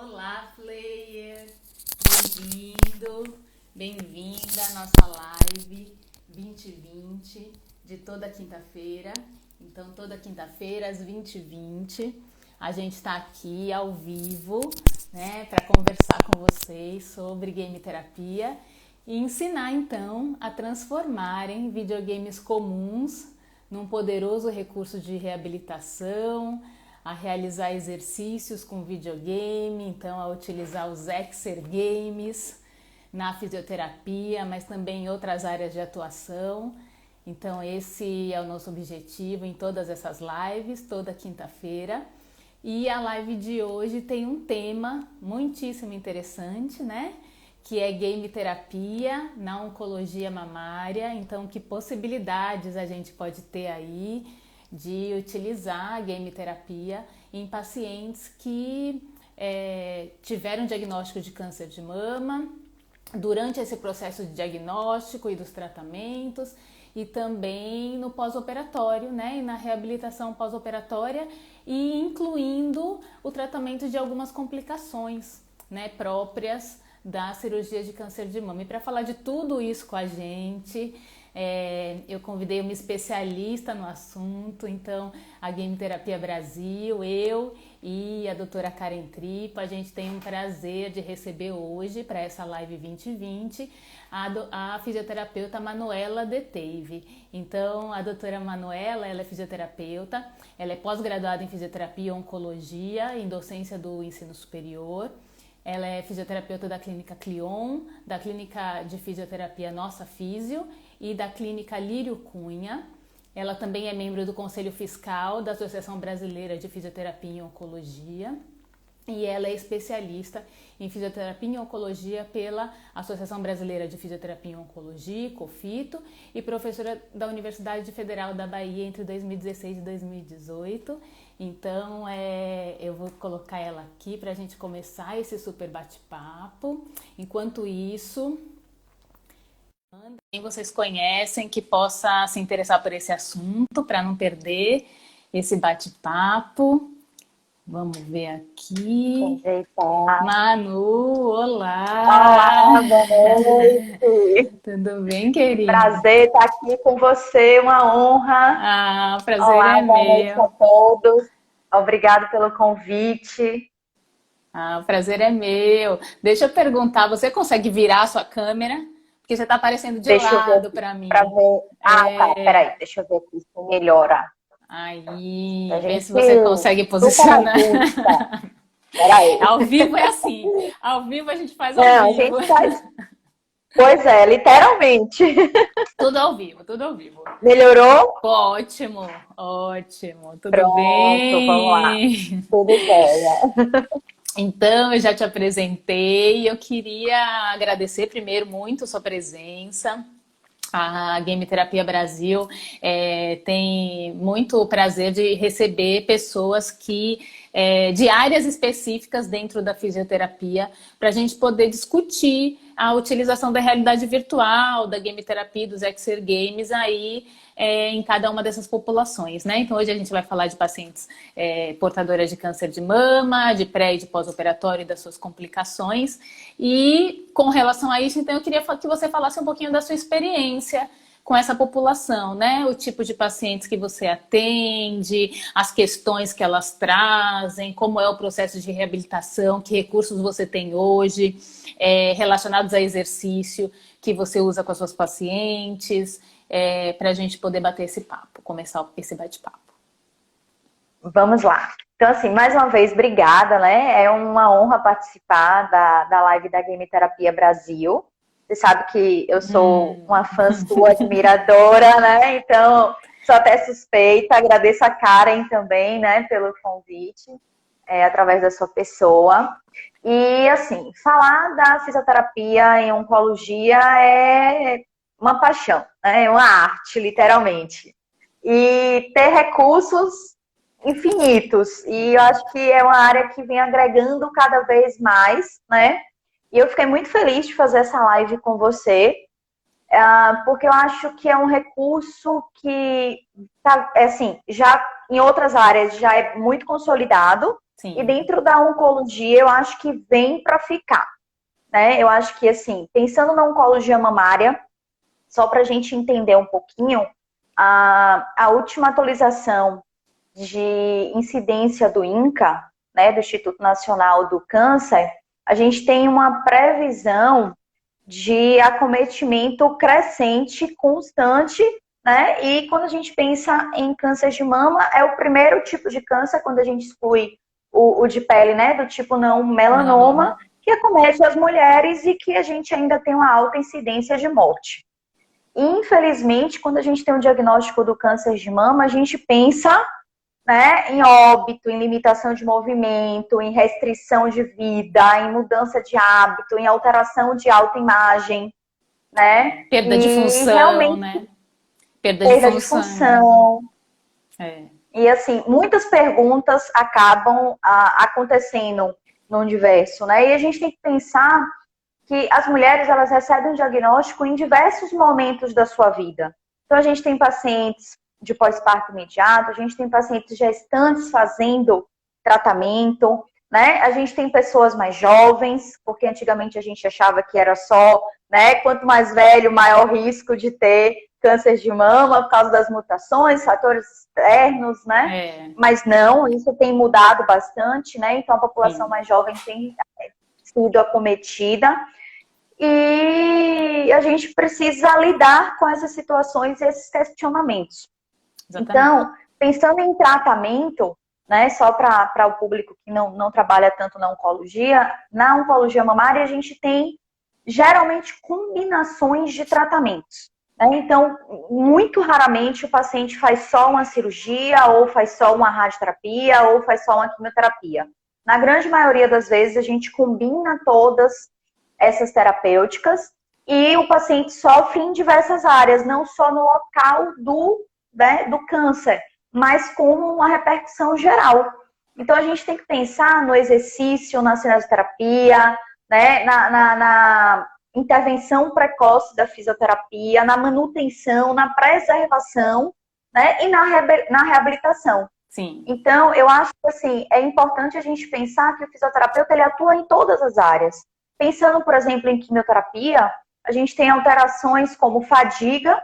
Olá, Player! Bem-vindo, bem-vinda à nossa live 2020 de toda quinta-feira. Então, toda quinta-feira, às 20h20, a gente está aqui ao vivo, né, para conversar com vocês sobre game terapia e ensinar, então, a transformarem videogames comuns num poderoso recurso de reabilitação, a realizar exercícios com videogame, então a utilizar os exergames na fisioterapia, mas também em outras áreas de atuação. Então esse é o nosso objetivo em todas essas lives, toda quinta-feira. E a live de hoje tem um tema muitíssimo interessante, né? Que é game terapia na oncologia mamária. Então, que possibilidades a gente pode ter aí de utilizar a game terapia em pacientes que tiveram diagnóstico de câncer de mama durante esse processo de diagnóstico e dos tratamentos e também no pós-operatório, né, e na reabilitação pós-operatória e incluindo o tratamento de algumas complicações, né, próprias da cirurgia de câncer de mama. E para falar de tudo isso com a gente, eu convidei uma especialista no assunto, então a Game Terapia Brasil, eu e a doutora Karen Tripa, a gente tem um prazer de receber hoje para essa live 2020 a fisioterapeuta Manuela Deteve. Então a doutora Manuela, ela é fisioterapeuta, ela é pós-graduada em fisioterapia e oncologia, em docência do ensino superior. Ela é fisioterapeuta da Clínica Clion, da Clínica de Fisioterapia Nossa Físio e da Clínica Lírio Cunha. Ela também é membro do Conselho Fiscal da Associação Brasileira de Fisioterapia e Oncologia. E ela é especialista em fisioterapia e oncologia pela Associação Brasileira de Fisioterapia e Oncologia, COFITO, e professora da Universidade Federal da Bahia entre 2016 e 2018. Então, eu vou colocar ela aqui para a gente começar esse super bate-papo. Enquanto isso, quem vocês conhecem que possa se interessar por esse assunto, para não perder esse bate-papo. Vamos ver aqui. Eita. Manu, Olá, olá! boa noite. Tudo bem, querida? Prazer estar aqui com você, uma honra. Ah, o prazer Olá, é boa noite a meu. todos. Obrigado pelo convite. Ah, o prazer é meu. Deixa eu perguntar, você consegue virar a sua câmera? Porque você está aparecendo de Deixa eu ver lado aqui para para mim. ver. Ah, tá, peraí, deixa eu ver aqui se melhora. A Aí, vê se gente você consegue super posicionar. ajusta. Peraí. Ao vivo é assim. Ao vivo a gente faz ao Não, a vivo. gente faz. Pois é, literalmente. Tudo ao vivo, tudo ao vivo. Melhorou? Ótimo, ótimo. Tudo Pronto, vamos lá. bem? Tudo jóia. Então, eu já te apresentei. Eu queria agradecer primeiro muito a sua presença. A Game Terapia Brasil tem muito prazer de receber pessoas de áreas específicas dentro da fisioterapia para a gente poder discutir a utilização da realidade virtual, da game terapia, dos exergames aí em cada uma dessas populações, né? Então hoje a gente vai falar de pacientes portadoras de câncer de mama, de pré e de pós-operatório e das suas complicações. E com relação a isso, então eu queria que você falasse um pouquinho da sua experiência com essa população, né? O tipo de pacientes que você atende, as questões que elas trazem, como é o processo de reabilitação, que recursos você tem hoje, relacionados a exercício que você usa com as suas pacientes, para a gente poder bater esse papo, começar esse bate-papo. Vamos lá. Então, assim, mais uma vez, obrigada, né? É uma honra participar da live da Game Terapia Brasil. Você sabe que eu sou uma fã sua, admiradora, né? Então, sou até suspeita. Agradeço a Karen também, né, pelo convite, através da sua pessoa. E, assim, falar da fisioterapia em oncologia é uma paixão, né? É uma arte, literalmente. E ter recursos infinitos. E eu acho que é uma área que vem agregando cada vez mais, né? E eu fiquei muito feliz de fazer essa live com você, porque eu acho que é um recurso que, tá, assim, já em outras áreas já é muito consolidado, E Sim. dentro da oncologia, eu acho que vem para ficar, né? Eu acho que, assim, pensando na oncologia mamária, só para a gente entender um pouquinho, a última atualização de incidência do INCA, né, do Instituto Nacional do Câncer, a gente tem uma previsão de acometimento crescente, constante, né? E quando a gente pensa em câncer de mama, é o primeiro tipo de câncer, quando a gente exclui o de pele, né, do tipo não melanoma, Melanoma. que acomete as mulheres e que a gente ainda tem uma alta incidência de morte. Infelizmente, quando a gente tem um diagnóstico do câncer de mama, a gente pensa, né, em óbito, em limitação de movimento, em restrição de vida, em mudança de hábito, em alteração de autoimagem, né? Perda de E função, realmente né? Perda de perda de função. função. É. E assim, muitas perguntas acabam acontecendo no universo, né? E a gente tem que pensar que as mulheres, elas recebem um diagnóstico em diversos momentos da sua vida. Então, a gente tem pacientes de pós-parto imediato, a gente tem pacientes gestantes fazendo tratamento, né? A gente tem pessoas mais jovens, porque antigamente a gente achava que era só, né? Quanto mais velho, maior risco de ter câncer de mama por causa das mutações, fatores externos, né? É, Mas não, isso tem mudado bastante, né? Então a população sim, mais jovem tem sido acometida. E a gente precisa lidar com essas situações e esses questionamentos. exatamente. Então, pensando em tratamento, né, só para o público que não trabalha tanto na oncologia mamária a gente tem geralmente combinações de tratamentos. Né? Então, muito raramente o paciente faz só uma cirurgia, ou faz só uma radioterapia, ou faz só uma quimioterapia. Na grande maioria das vezes, a gente combina todas essas terapêuticas e o paciente sofre em diversas áreas, não só no local do câncer, mas com uma repercussão geral. Então a gente tem que pensar no exercício, na cinesioterapia, né, na intervenção precoce da fisioterapia, na manutenção, na preservação, né, e na reabilitação. Sim, Então, eu acho que assim, é importante a gente pensar que o fisioterapeuta ele atua em todas as áreas. Pensando, por exemplo, em quimioterapia, a gente tem alterações como fadiga,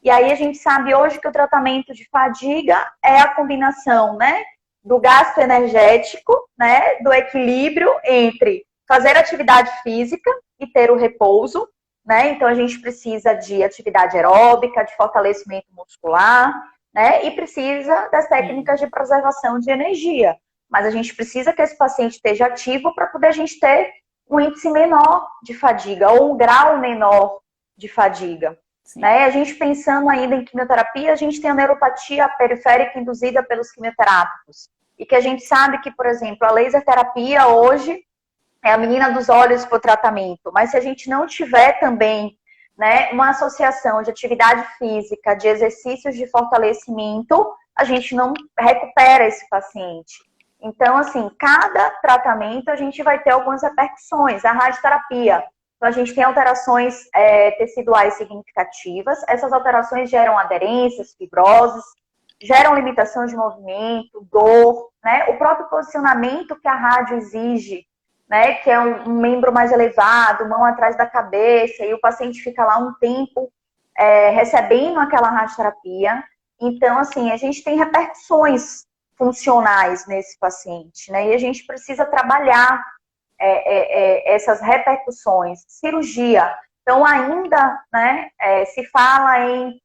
e aí a gente sabe hoje que o tratamento de fadiga é a combinação, né, do gasto energético, né, do equilíbrio entre fazer atividade física e ter o repouso, né? Então a gente precisa de atividade aeróbica, de fortalecimento muscular, né? E precisa das sim, técnicas de preservação de energia. Mas a gente precisa que esse paciente esteja ativo para poder a gente ter um índice menor de fadiga ou um grau menor de fadiga. sim. Né? A gente pensando ainda em quimioterapia, a gente tem a neuropatia periférica induzida pelos quimioterápicos. E que a gente sabe que, por exemplo, a laser terapia hoje é a menina dos olhos para o tratamento. Mas se a gente não tiver também, né, uma associação de atividade física, de exercícios de fortalecimento, a gente não recupera esse paciente. Então, assim, cada tratamento a gente vai ter algumas repercussões. A radioterapia, então a gente tem alterações teciduais significativas. Essas alterações geram aderências, fibroses, geram limitação de movimento, dor, né? O próprio posicionamento que a rádio exige, né? Que é um membro mais elevado, mão atrás da cabeça, e o paciente fica lá um tempo recebendo aquela radioterapia. Então, assim, a gente tem repercussões funcionais nesse paciente, né? E a gente precisa trabalhar essas repercussões. Cirurgia. Então, ainda, né, se fala em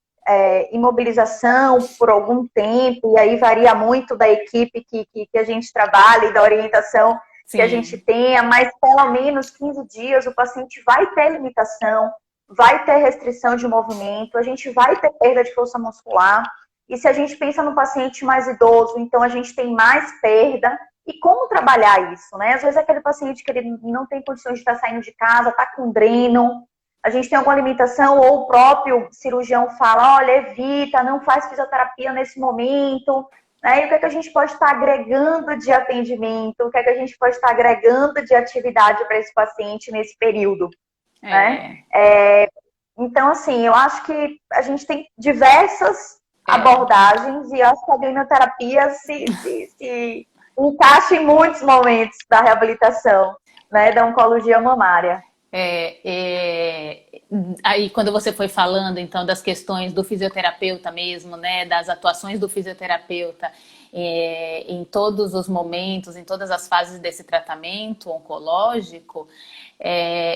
imobilização por algum tempo, e aí varia muito da equipe que a gente trabalha e da orientação que a gente Sim, tenha, mas pelo menos 15 dias o paciente vai ter limitação, vai ter restrição de movimento, a gente vai ter perda de força muscular. E se a gente pensa no paciente mais idoso, então a gente tem mais perda. E como trabalhar isso, né? Às vezes aquele paciente que ele não tem condições de estar saindo de casa, está com dreno, a gente tem alguma limitação, ou o próprio cirurgião fala, olha, evita, não faz fisioterapia nesse momento, né? E o que é que a gente pode estar agregando de atendimento, o que é que a gente pode estar agregando de atividade para esse paciente nesse período, né? é, Então, assim, eu acho que a gente tem diversas é. abordagens e eu acho que a glenoterapia se encaixa em muitos momentos da reabilitação, né, da oncologia mamária. Aí quando você foi falando então das questões do fisioterapeuta mesmo, né, das atuações do fisioterapeuta em todos os momentos, em todas as fases desse tratamento oncológico,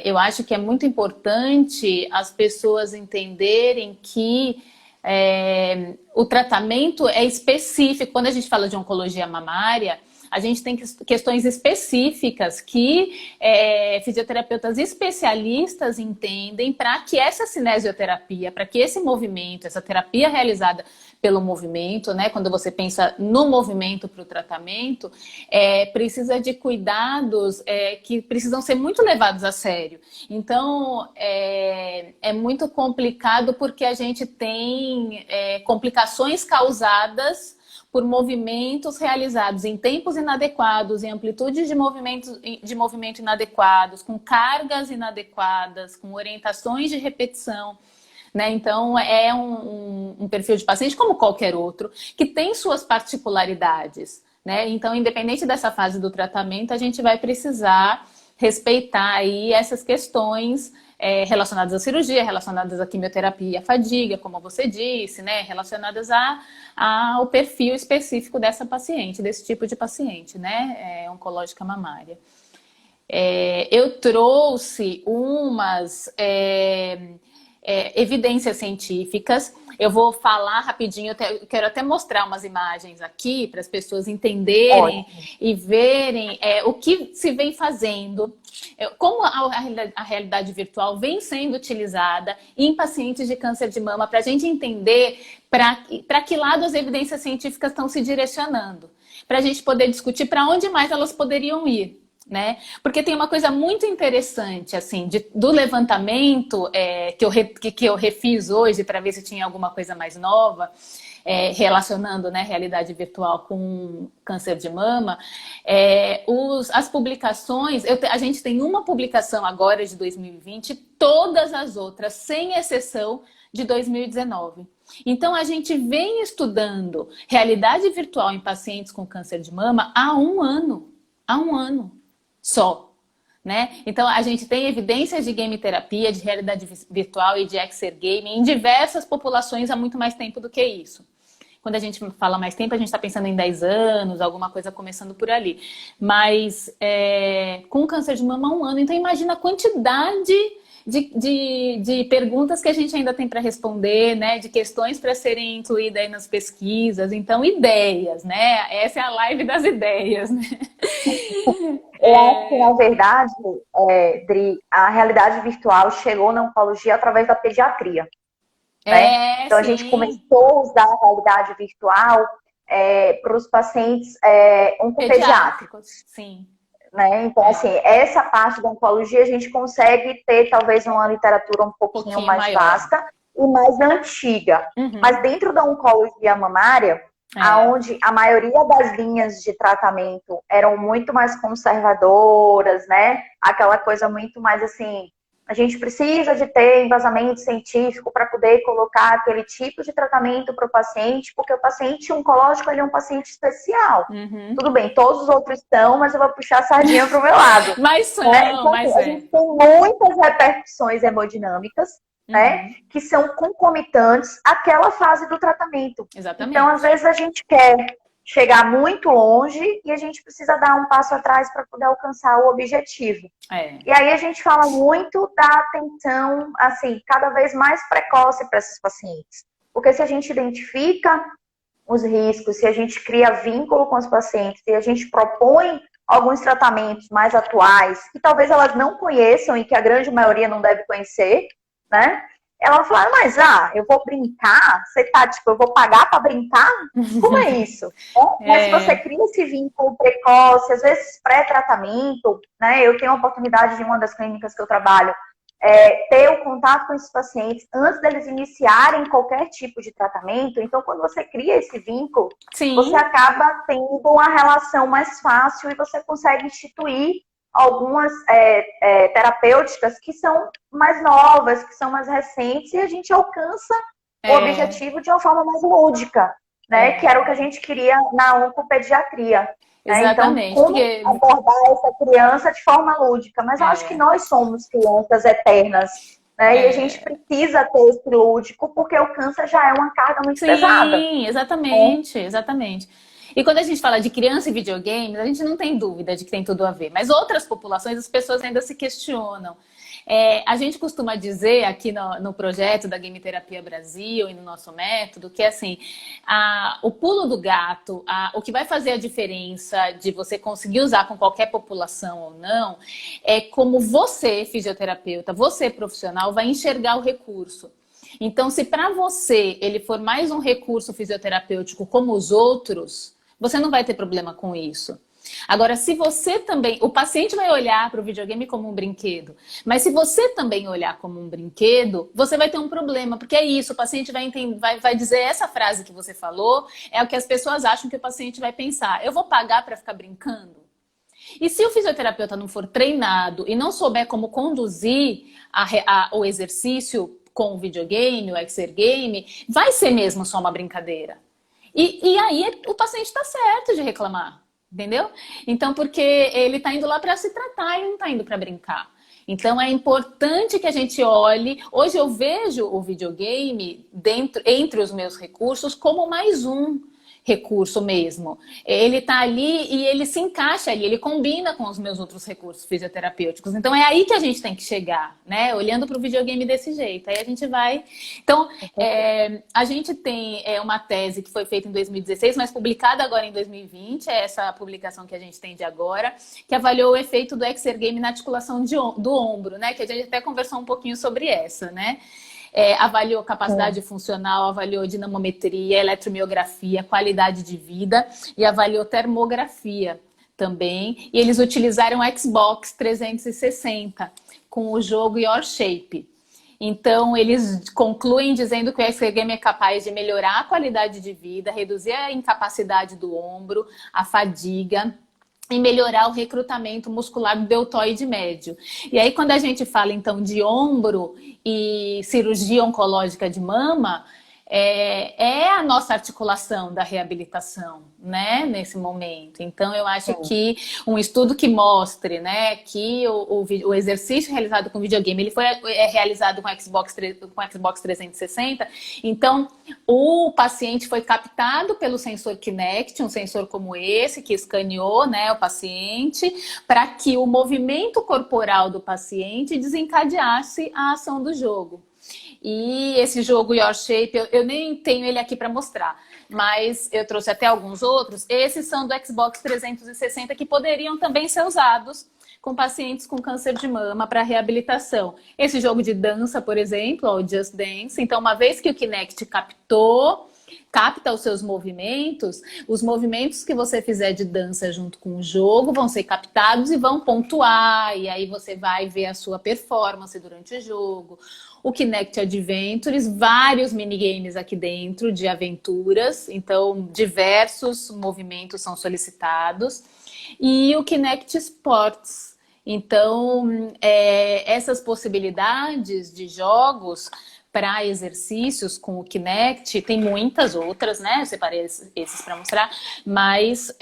eu acho que é muito importante as pessoas entenderem que o tratamento é específico. Quando a gente fala de oncologia mamária, a gente tem questões específicas que fisioterapeutas especialistas entendem para que essa cinesioterapia, para que esse movimento, essa terapia realizada pelo movimento, né, quando você pensa no movimento para o tratamento, precisa de cuidados que precisam ser muito levados a sério. Então, é muito complicado porque a gente tem complicações causadas por movimentos realizados em tempos inadequados, em amplitudes de movimento inadequados, com cargas inadequadas, com orientações de repetição, né? Então, é um perfil de paciente como qualquer outro, que tem suas particularidades, né? Então, independente dessa fase do tratamento, a gente vai precisar respeitar aí essas questões relacionadas à cirurgia, relacionadas à quimioterapia, à fadiga, como você disse, né? Relacionadas ao perfil específico dessa paciente, desse tipo de paciente, né? Oncológica mamária. Eu trouxe umas evidências científicas. Eu vou falar rapidinho, eu quero até mostrar umas imagens aqui para as pessoas entenderem e verem o que se vem fazendo, como a realidade virtual vem sendo utilizada em pacientes de câncer de mama, para a gente entender para que lado as evidências científicas estão se direcionando, para a gente poder discutir para onde mais elas poderiam ir. Né? Porque tem uma coisa muito interessante assim, do levantamento que eu refiz hoje para ver se tinha alguma coisa mais nova relacionando, né, realidade virtual com câncer de mama. As publicações, a gente tem uma publicação agora de 2020, todas as outras, sem exceção, de 2019. Então, a gente vem estudando realidade virtual em pacientes com câncer de mama há um ano só, né? Então, a gente tem evidências de game terapia, de realidade virtual e de exergame em diversas populações há muito mais tempo do que isso. Quando a gente fala mais tempo, a gente está pensando em 10 anos, alguma coisa começando por ali. Mas com câncer de mama há um ano. Então, imagina a quantidade de perguntas que a gente ainda tem para responder, né? De questões para serem incluídas aí nas pesquisas. Então, ideias, né? Essa é a live das ideias, né? Eu acho que, na verdade, Dri, a realidade virtual chegou na oncologia através da pediatria. Né? Então, sim. A gente começou a usar a realidade virtual para os pacientes oncopediátricos. Sim. Né? Então, assim, essa parte da oncologia a gente consegue ter talvez uma literatura um pouquinho mais maior, vasta e mais antiga. Uhum. Mas dentro da oncologia mamária, onde a maioria das linhas de tratamento eram muito mais conservadoras, né? Aquela coisa muito mais assim, a gente precisa de ter embasamento científico para poder colocar aquele tipo de tratamento para o paciente, porque o paciente oncológico ele é um paciente especial. Uhum. Tudo bem, todos os outros estão, mas eu vou puxar a sardinha para o meu lado. Mas são, né? Então, a gente tem muitas repercussões hemodinâmicas, né, que são concomitantes àquela fase do tratamento. Exatamente. Então, às vezes, a gente quer chegar muito longe e a gente precisa dar um passo atrás para poder alcançar o objetivo. E aí a gente fala muito da atenção, assim, cada vez mais precoce para esses pacientes. Porque se a gente identifica os riscos, se a gente cria vínculo com os pacientes, se a gente propõe alguns tratamentos mais atuais, que talvez elas não conheçam e que a grande maioria não deve conhecer, né? Ela fala, mas eu vou brincar? Você tá, tipo, eu vou pagar para brincar? Como é isso? Mas se você cria esse vínculo precoce, às vezes pré-tratamento, né? Eu tenho a oportunidade de uma das clínicas que eu trabalho, ter o contato com esses pacientes antes deles iniciarem qualquer tipo de tratamento. Então, quando você cria esse vínculo, sim, você acaba tendo uma relação mais fácil e você consegue instituir algumas terapêuticas que são mais novas, que são mais recentes, e a gente alcança o objetivo de uma forma mais lúdica, né? Que era o que a gente queria na oncopediatria. né? Então, Exatamente, como porque abordar essa criança de forma lúdica? Mas eu acho que nós somos crianças eternas, né? E a gente é, precisa ter esse lúdico, porque o câncer já é uma carga muito pesada, sim, né? exatamente, exatamente. E quando a gente fala de criança e videogames, a gente não tem dúvida de que tem tudo a ver. Mas outras populações, as pessoas ainda se questionam. A gente costuma dizer aqui no projeto da Game Terapia Brasil e no nosso método que assim, o pulo do gato, o que vai fazer a diferença de você conseguir usar com qualquer população ou não, é como você, fisioterapeuta, você profissional, vai enxergar o recurso. Então, se para você ele for mais um recurso fisioterapêutico como os outros, você não vai ter problema com isso. Agora, se você também... O paciente vai olhar para o videogame como um brinquedo, mas se você também olhar como um brinquedo, você vai ter um problema, porque é isso, o paciente vai, entender, vai dizer essa frase que você falou, é o que as pessoas acham que o paciente vai pensar. Eu vou pagar para ficar brincando? E se o fisioterapeuta não for treinado e não souber como conduzir o exercício com o videogame, o exergame, vai ser mesmo só uma brincadeira. E aí o paciente está certo de reclamar, entendeu? Então, porque ele está indo lá para se tratar, ele não está indo para brincar. Então é importante que a gente olhe. Hoje eu vejo o videogame entre os meus recursos como mais um recurso mesmo. Ele está ali e ele se encaixa ali, ele combina com os meus outros recursos fisioterapêuticos. Então é aí que a gente tem que chegar, né? Olhando para o videogame desse jeito. Aí a gente vai... Então, a gente tem uma tese que foi feita em 2016, mas publicada agora em 2020, é essa publicação que a gente tem de agora, que avaliou o efeito do exergame na articulação do ombro, né? Que a gente até conversou um pouquinho sobre essa, né? Avaliou capacidade funcional, avaliou dinamometria, eletromiografia, qualidade de vida e avaliou termografia também. E eles utilizaram o Xbox 360 com o jogo Your Shape. Então, eles concluem dizendo que o exergame é capaz de melhorar a qualidade de vida, reduzir a incapacidade do ombro, a fadiga e melhorar o recrutamento muscular do deltoide médio. E aí, quando a gente fala, então, de ombro e cirurgia oncológica de mama, é a nossa articulação da reabilitação, né, nesse momento. Então, eu acho que um estudo que mostre, né, que o exercício realizado com videogame, ele foi realizado com o Xbox 360, então o paciente foi captado pelo sensor Kinect, um sensor como esse, que escaneou, né, o paciente, para que o movimento corporal do paciente desencadeasse a ação do jogo. E esse jogo Your Shape, eu nem tenho ele aqui para mostrar, mas eu trouxe até alguns outros. Esses são do Xbox 360 que poderiam também ser usados com pacientes com câncer de mama para reabilitação. Esse jogo de dança, por exemplo, o Just Dance. Então, uma vez que o Kinect capta os seus movimentos, os movimentos que você fizer de dança junto com o jogo vão ser captados e vão pontuar, e aí você vai ver a sua performance durante o jogo. O Kinect Adventures, vários minigames aqui dentro de aventuras, então diversos movimentos são solicitados. E o Kinect Sports. Então, essas possibilidades de jogos para exercícios com o Kinect, tem muitas outras, né? Eu separei esses para mostrar, mas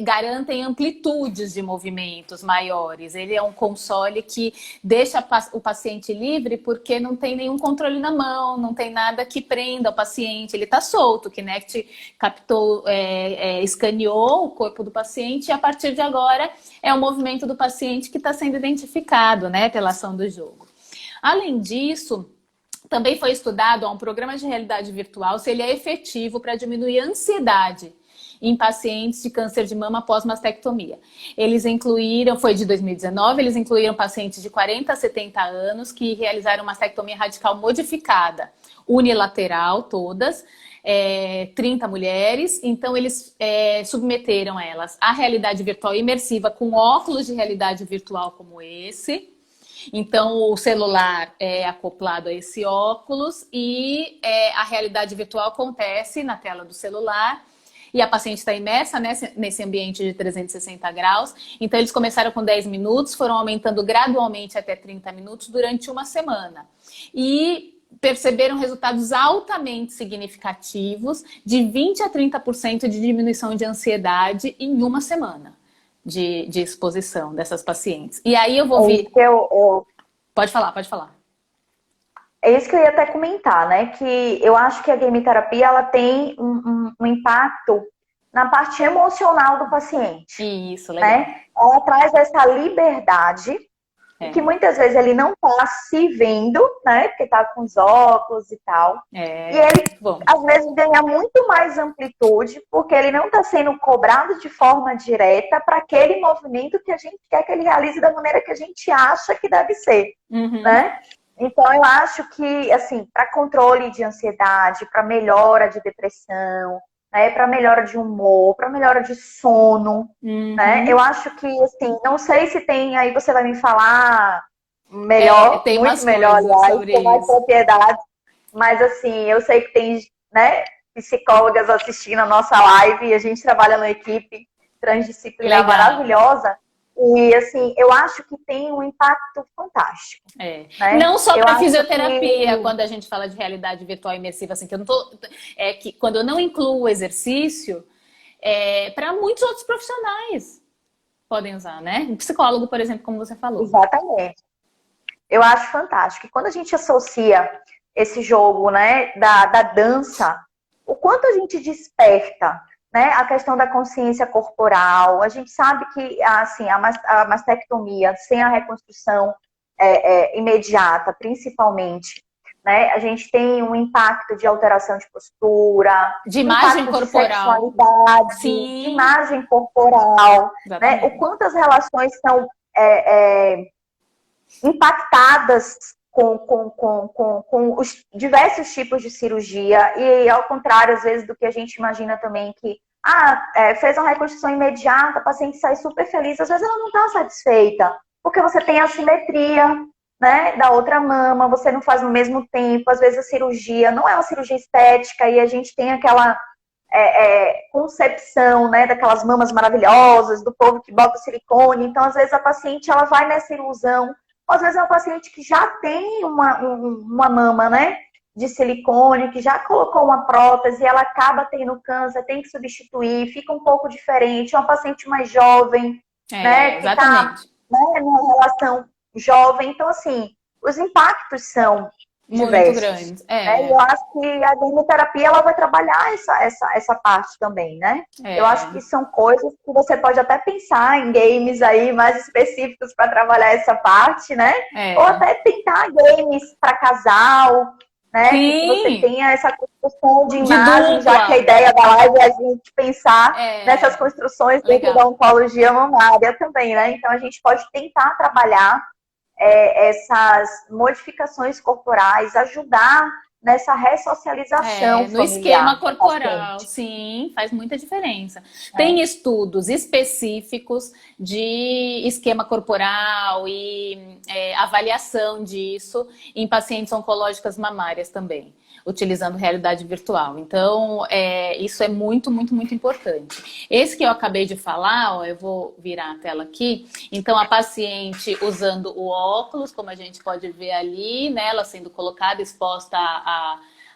garantem amplitudes de movimentos maiores. Ele é um console que deixa o paciente livre porque não tem nenhum controle na mão, não tem nada que prenda o paciente, ele está solto. O Kinect captou, escaneou o corpo do paciente e a partir de agora é o movimento do paciente que está sendo identificado, né, pela ação do jogo. Além disso, também foi estudado um programa de realidade virtual se ele é efetivo para diminuir a ansiedade em pacientes de câncer de mama pós-mastectomia. Eles incluíram, foi de 2019, eles incluíram pacientes de 40 a 70 anos que realizaram mastectomia radical modificada, unilateral, todas, 30 mulheres. Então, eles submeteram elas à realidade virtual imersiva com óculos de realidade virtual como esse. Então, o celular é acoplado a esse óculos e a realidade virtual acontece na tela do celular e a paciente está imersa nesse ambiente de 360 graus. Então, eles começaram com 10 minutos, foram aumentando gradualmente até 30 minutos durante uma semana. E perceberam resultados altamente significativos de 20 a 30% de diminuição de ansiedade em uma semana de exposição dessas pacientes. E aí eu vou vir... Pode falar, pode falar. É isso que eu ia até comentar, né? Que eu acho que a game terapia ela tem um impacto na parte emocional do paciente. Isso, legal. Né? Ela traz essa liberdade que muitas vezes ele não está se vendo, né? Porque está com os óculos e tal. E ele, às vezes, ganha muito mais amplitude porque ele não está sendo cobrado de forma direta para aquele movimento que a gente quer que ele realize da maneira que a gente acha que deve ser, né? Então, eu acho que, assim, para controle de ansiedade, para melhora de depressão, né, para melhora de humor, para melhora de sono, né? Eu acho que, assim, não sei se tem, aí você vai me falar melhor, tem muito melhor, aliás, com mais propriedade, mas, assim, eu sei que tem, né, psicólogas assistindo a nossa live e a gente trabalha numa equipe transdisciplinar maravilhosa. E, assim, eu acho que tem um impacto fantástico. Né? Não só para fisioterapia, quando a gente fala de realidade virtual imersiva, assim, que eu não tô, que quando eu não incluo o exercício, para muitos outros profissionais podem usar, né? Um psicólogo, por exemplo, como você falou. Exatamente. Eu acho fantástico. E quando a gente associa esse jogo, né, da dança, o quanto a gente desperta, né, a questão da consciência corporal. A gente sabe que, assim, a mastectomia sem a reconstrução imediata, principalmente, né, a gente tem um impacto de alteração de postura, de imagem corporal, de sexualidade, de imagem corporal, né, o quanto as relações são impactadas com os diversos tipos de cirurgia e ao contrário, às vezes, do que a gente imagina também que fez uma reconstrução imediata, a paciente sai super feliz, às vezes ela não está satisfeita, porque você tem a simetria, né, da outra mama, você não faz no mesmo tempo, às vezes a cirurgia não é uma cirurgia estética e a gente tem aquela concepção, né, daquelas mamas maravilhosas, do povo que bota silicone, então às vezes a paciente ela vai nessa ilusão. Às vezes é um paciente que já tem uma mama, né, de silicone, que já colocou uma prótese, e ela acaba tendo câncer, tem que substituir, fica um pouco diferente. É uma paciente mais jovem, né, que está, né, numa relação jovem. Então, assim, os impactos são diversos. Muito grandes. Eu acho que a game-terapia ela vai trabalhar essa parte também, né? Eu acho que são coisas que você pode até pensar em games aí mais específicos para trabalhar essa parte, né? Ou até tentar games para casal, né? Que você tenha essa construção de imagem, já que a ideia da live é a gente pensar nessas construções dentro da oncologia mamária também, né? Então a gente pode tentar trabalhar essas modificações corporais, ajudar nessa ressocialização no esquema corporal, sim, faz muita diferença. Tem estudos específicos de esquema corporal e avaliação disso em pacientes oncológicas mamárias também, utilizando realidade virtual. Então, isso é muito, muito, muito importante. Esse que eu acabei de falar, ó, eu vou virar a tela aqui. Então, a paciente usando o óculos, como a gente pode ver ali, né, ela sendo colocada, exposta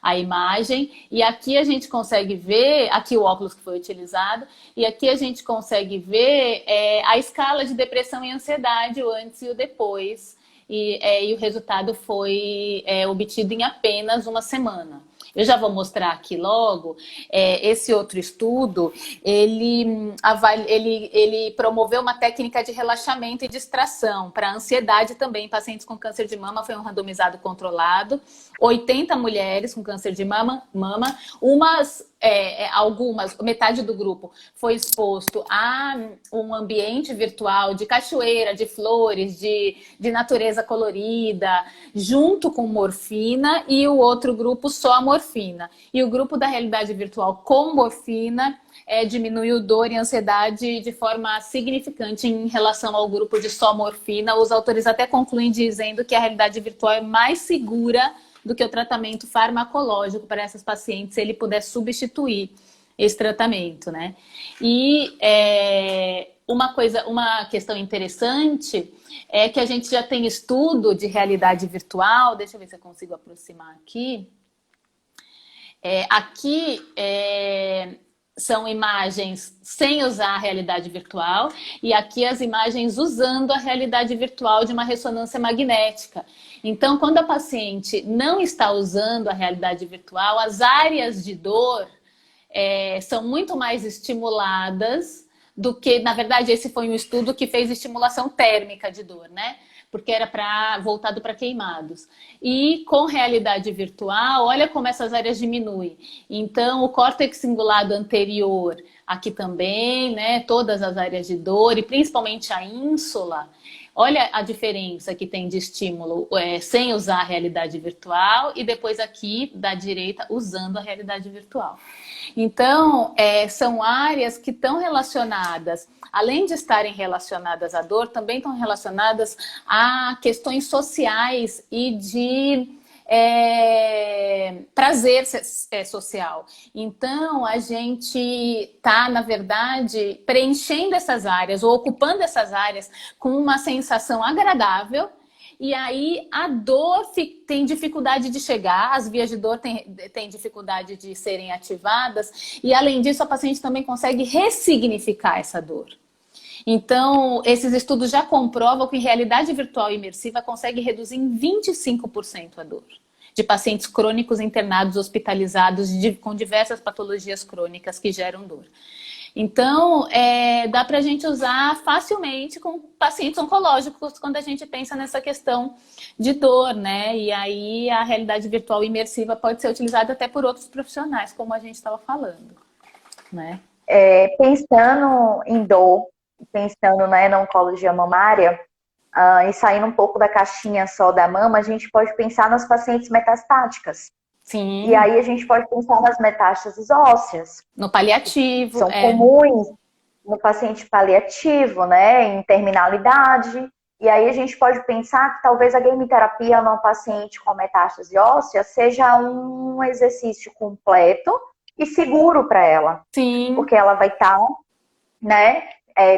a imagem. E aqui a gente consegue ver, aqui o óculos que foi utilizado, e aqui a gente consegue ver a escala de depressão e ansiedade, o antes e o depois. E o resultado foi obtido em apenas uma semana. Eu já vou mostrar aqui logo. Esse outro estudo, ele promoveu uma técnica de relaxamento e distração para ansiedade também em pacientes com câncer de mama. Foi um randomizado controlado. 80 mulheres com câncer de mama, algumas, metade do grupo foi exposto a um ambiente virtual de cachoeira, de flores, de natureza colorida, junto com morfina, e o outro grupo só a morfina. E o grupo da realidade virtual com morfina diminuiu dor e ansiedade de forma significante em relação ao grupo de só morfina. Os autores até concluem dizendo que a realidade virtual é mais segura do que o tratamento farmacológico para essas pacientes, se ele puder substituir esse tratamento, né? E uma questão interessante é que a gente já tem estudo de realidade virtual. Deixa eu ver se eu consigo aproximar aqui. São imagens sem usar a realidade virtual e aqui as imagens usando a realidade virtual de uma ressonância magnética. Então, quando a paciente não está usando a realidade virtual, as áreas de dor são muito mais estimuladas do que, na verdade, esse foi um estudo que fez estimulação térmica de dor, né? Porque era voltado para queimados. E com realidade virtual, olha como essas áreas diminuem. Então, o córtex cingulado anterior, aqui também, né? Todas as áreas de dor, e principalmente a ínsula. Olha a diferença que tem de estímulo sem usar a realidade virtual e depois aqui da direita usando a realidade virtual. Então, são áreas que estão relacionadas, além de estarem relacionadas à dor, também estão relacionadas a questões sociais e de prazer social. Então, a gente está, na verdade, preenchendo essas áreas ou ocupando essas áreas com uma sensação agradável. E aí a dor tem dificuldade de chegar, as vias de dor têm dificuldade de serem ativadas. E além disso, a paciente também consegue ressignificar essa dor. Então, esses estudos já comprovam que realidade virtual imersiva consegue reduzir em 25% a dor de pacientes crônicos internados, hospitalizados, com diversas patologias crônicas que geram dor. Então, dá para a gente usar facilmente com pacientes oncológicos quando a gente pensa nessa questão de dor, né? E aí a realidade virtual imersiva pode ser utilizada até por outros profissionais, como a gente estava falando, né? Pensando em dor, pensando, né, na oncologia mamária, e saindo um pouco da caixinha só da mama, a gente pode pensar nas pacientes metastáticas. Sim. E aí a gente pode pensar nas metástases ósseas. No paliativo. São comuns no paciente paliativo, né, em terminalidade. E aí a gente pode pensar que talvez a gamiterapia numa paciente com metástase óssea seja um exercício completo e seguro para ela. Sim. Porque ela vai estar, né,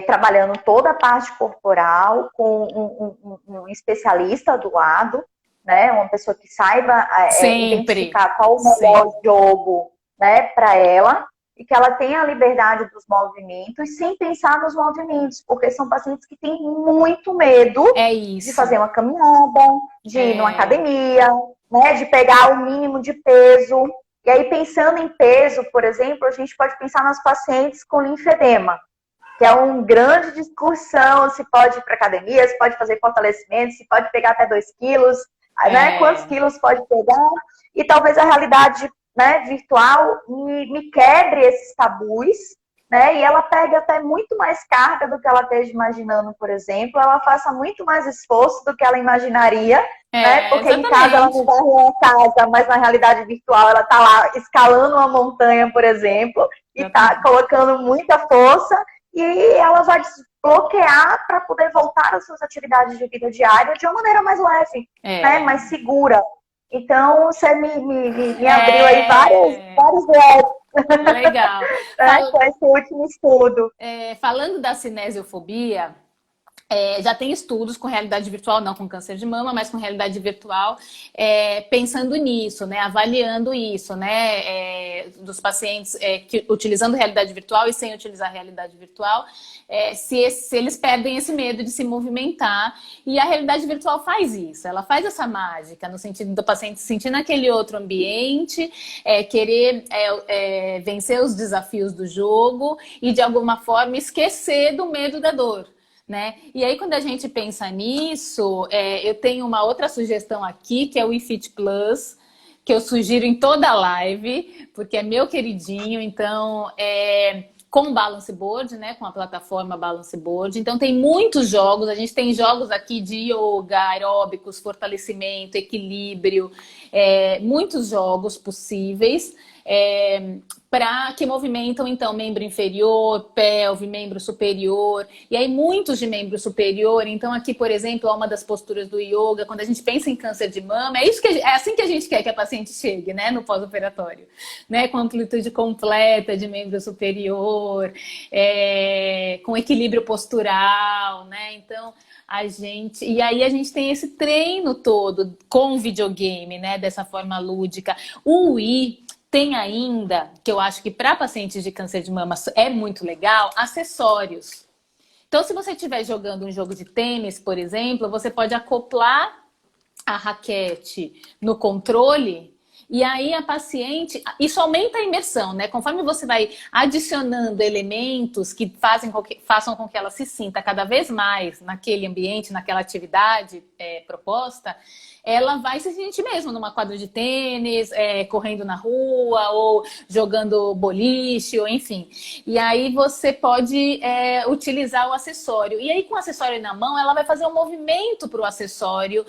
trabalhando toda a parte corporal com um especialista do lado, né, uma pessoa que saiba identificar qual o melhor jogo, né, para ela, e que ela tenha a liberdade dos movimentos sem pensar nos movimentos, porque são pacientes que têm muito medo de fazer uma caminhada, de ir numa academia, né, de pegar o mínimo de peso. E aí, pensando em peso, por exemplo, a gente pode pensar nas pacientes com linfedema, que é uma grande discussão, se pode ir para academia, se pode fazer fortalecimento, se pode pegar até 2 quilos, né? Quantos quilos pode pegar? E talvez a realidade, né, virtual me quebre esses tabus, né? E ela pegue até muito mais carga do que ela esteja imaginando, por exemplo. Ela faça muito mais esforço do que ela imaginaria, né? Porque exatamente. Em casa ela não vai arrumar casa, mas na realidade virtual ela está lá escalando uma montanha, por exemplo, e está colocando muita força. E ela vai desbloquear para poder voltar às suas atividades de vida diária de uma maneira mais leve, né? Mais segura. Então, você me abriu aí vários leques. Legal. Com esse último estudo. Falando da cinesiofobia, já tem estudos com realidade virtual, não com câncer de mama, mas com realidade virtual, pensando nisso, né, avaliando isso, né, dos pacientes utilizando realidade virtual e sem utilizar realidade virtual, se eles perdem esse medo de se movimentar. E a realidade virtual faz isso, ela faz essa mágica, no sentido do paciente se sentir naquele outro ambiente, querer vencer os desafios do jogo e, de alguma forma, esquecer do medo da dor. Né? E aí, quando a gente pensa nisso, eu tenho uma outra sugestão aqui, que é o eFit Plus, que eu sugiro em toda a live, porque é meu queridinho. Então, com o Balance Board, né? Com a plataforma Balance Board. Então, tem muitos jogos. A gente tem jogos aqui de yoga, aeróbicos, fortalecimento, equilíbrio. Muitos jogos possíveis. que movimentam, então, membro inferior, pelve, membro superior. E aí, muitos de membro superior. Então, aqui, por exemplo, uma das posturas do yoga, quando a gente pensa em câncer de mama, é assim que a gente quer que a paciente chegue, né, no pós-operatório. Né, com amplitude completa de membro superior, com equilíbrio postural, né? Então, e aí a gente tem esse treino todo com videogame, né? Dessa forma lúdica. O Wii tem ainda, que eu acho que para pacientes de câncer de mama é muito legal, acessórios. Então, se você estiver jogando um jogo de tênis, por exemplo, você pode acoplar a raquete no controle. E aí a paciente, isso aumenta a imersão, né? Conforme você vai adicionando elementos que façam com que ela se sinta cada vez mais naquele ambiente, naquela atividade proposta, ela vai se sentir mesmo numa quadra de tênis, correndo na rua, ou jogando boliche, ou enfim. E aí você pode utilizar o acessório. E aí com o acessório na mão, ela vai fazer um movimento para o acessório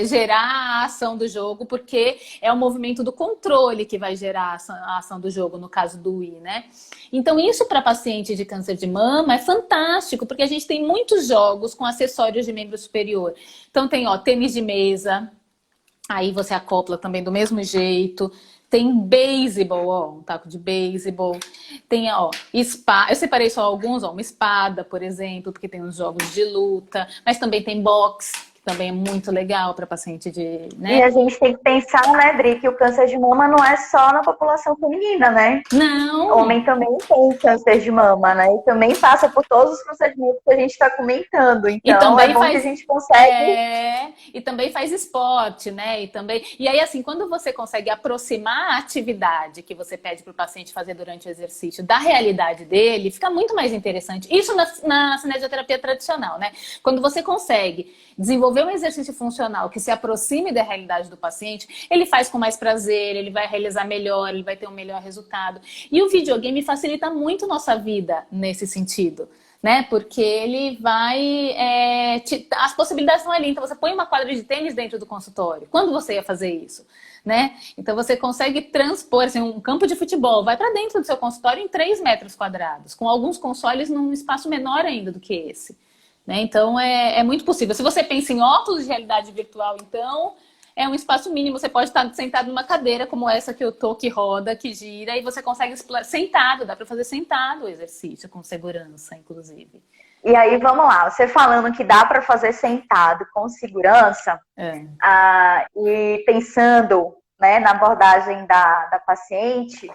gerar a ação do jogo, porque é o movimento do controle que vai gerar a ação do jogo, no caso do Wii, né? Então, isso para paciente de câncer de mama é fantástico, porque a gente tem muitos jogos com acessórios de membro superior. Então, tem, tênis de mesa, aí você acopla também do mesmo jeito. Tem beisebol, um taco de beisebol. Tem, espada. Eu separei só alguns, uma espada, por exemplo, porque tem os jogos de luta. Mas também tem boxe, também é muito legal para paciente de... né? E a gente tem que pensar, né, Dri, que o câncer de mama não é só na população feminina, né? Não! O homem também tem câncer de mama, né? E também passa por todos os procedimentos que a gente está comentando. Então, é bom que a gente consegue... E também faz esporte, né? E aí, assim, quando você consegue aproximar a atividade que você pede para o paciente fazer durante o exercício da realidade dele, fica muito mais interessante. Isso na cinesioterapia tradicional, né? Quando você consegue desenvolver um exercício funcional que se aproxime da realidade do paciente, ele faz com mais prazer, ele vai realizar melhor, ele vai ter um melhor resultado. E o videogame facilita muito nossa vida nesse sentido, né? Porque ele vai... as possibilidades estão ali. Então, você põe uma quadra de tênis dentro do consultório. Quando você ia fazer isso? Né? Então, você consegue transpor assim, um campo de futebol, vai para dentro do seu consultório em 3 metros quadrados, com alguns consoles num espaço menor ainda do que esse. Né? Então, é muito possível. Se você pensa em óculos de realidade virtual, então, é um espaço mínimo. Você pode estar sentado numa cadeira como essa que eu tô, que roda, que gira, e você consegue explorar sentado. Dá para fazer sentado o exercício, com segurança, inclusive. E aí, vamos lá. Você falando que dá para fazer sentado com segurança, e pensando, né, na abordagem da paciente...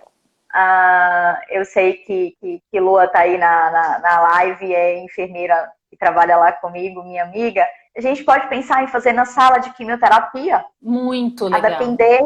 eu sei que Lua está aí na live, é enfermeira que trabalha lá comigo, minha amiga. A gente pode pensar em fazer na sala de quimioterapia. Muito legal. A depender,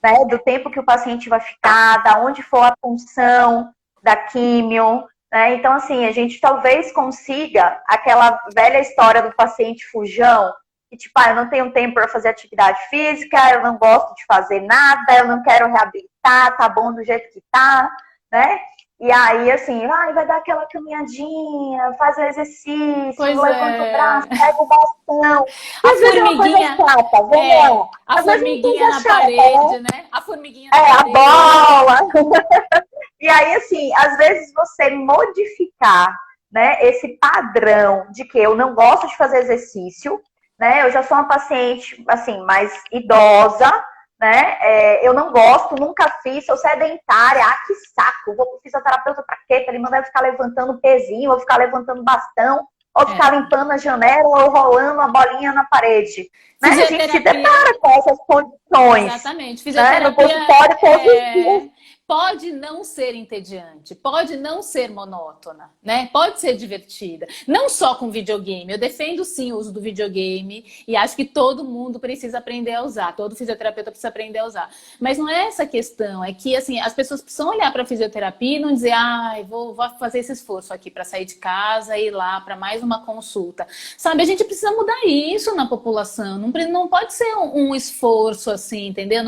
né, do tempo que o paciente vai ficar, da onde for a função da quimio. Né? Então, assim, a gente talvez consiga aquela velha história do paciente fujão, que tipo, eu não tenho tempo para fazer atividade física, eu não gosto de fazer nada, eu não quero reabilitar, tá bom do jeito que tá, né? E aí, assim, vai dar aquela caminhadinha, faz o exercício, levanta o braço, pega o bastão. A formiguinha, a formiguinha na parede, né? A formiguinha na parede. A bola. E aí, assim, às vezes você modificar, né, esse padrão de que eu não gosto de fazer exercício, né? Eu já sou uma paciente, assim, mais idosa, né? Eu não gosto, nunca fiz, sou sedentária, que saco, vou pro fisioterapeuta pra quê? Pra ele mandar eu ficar levantando pezinho, ou ficar levantando bastão, ou ficar limpando a janela, ou rolando a bolinha na parede. Né? A gente se depara com essas condições. Exatamente. Fisioterapia, né? No consultório todos os dias. Pode não ser entediante, pode não ser monótona, né? Pode ser divertida. Não só com videogame. Eu defendo sim o uso do videogame e acho que todo mundo precisa aprender a usar. Todo fisioterapeuta precisa aprender a usar. Mas não é essa a questão. É que assim, as pessoas precisam olhar para a fisioterapia e não dizer, vou fazer esse esforço aqui para sair de casa e ir lá para mais uma consulta. Sabe, a gente precisa mudar isso na população. Não pode ser um esforço assim, entendeu?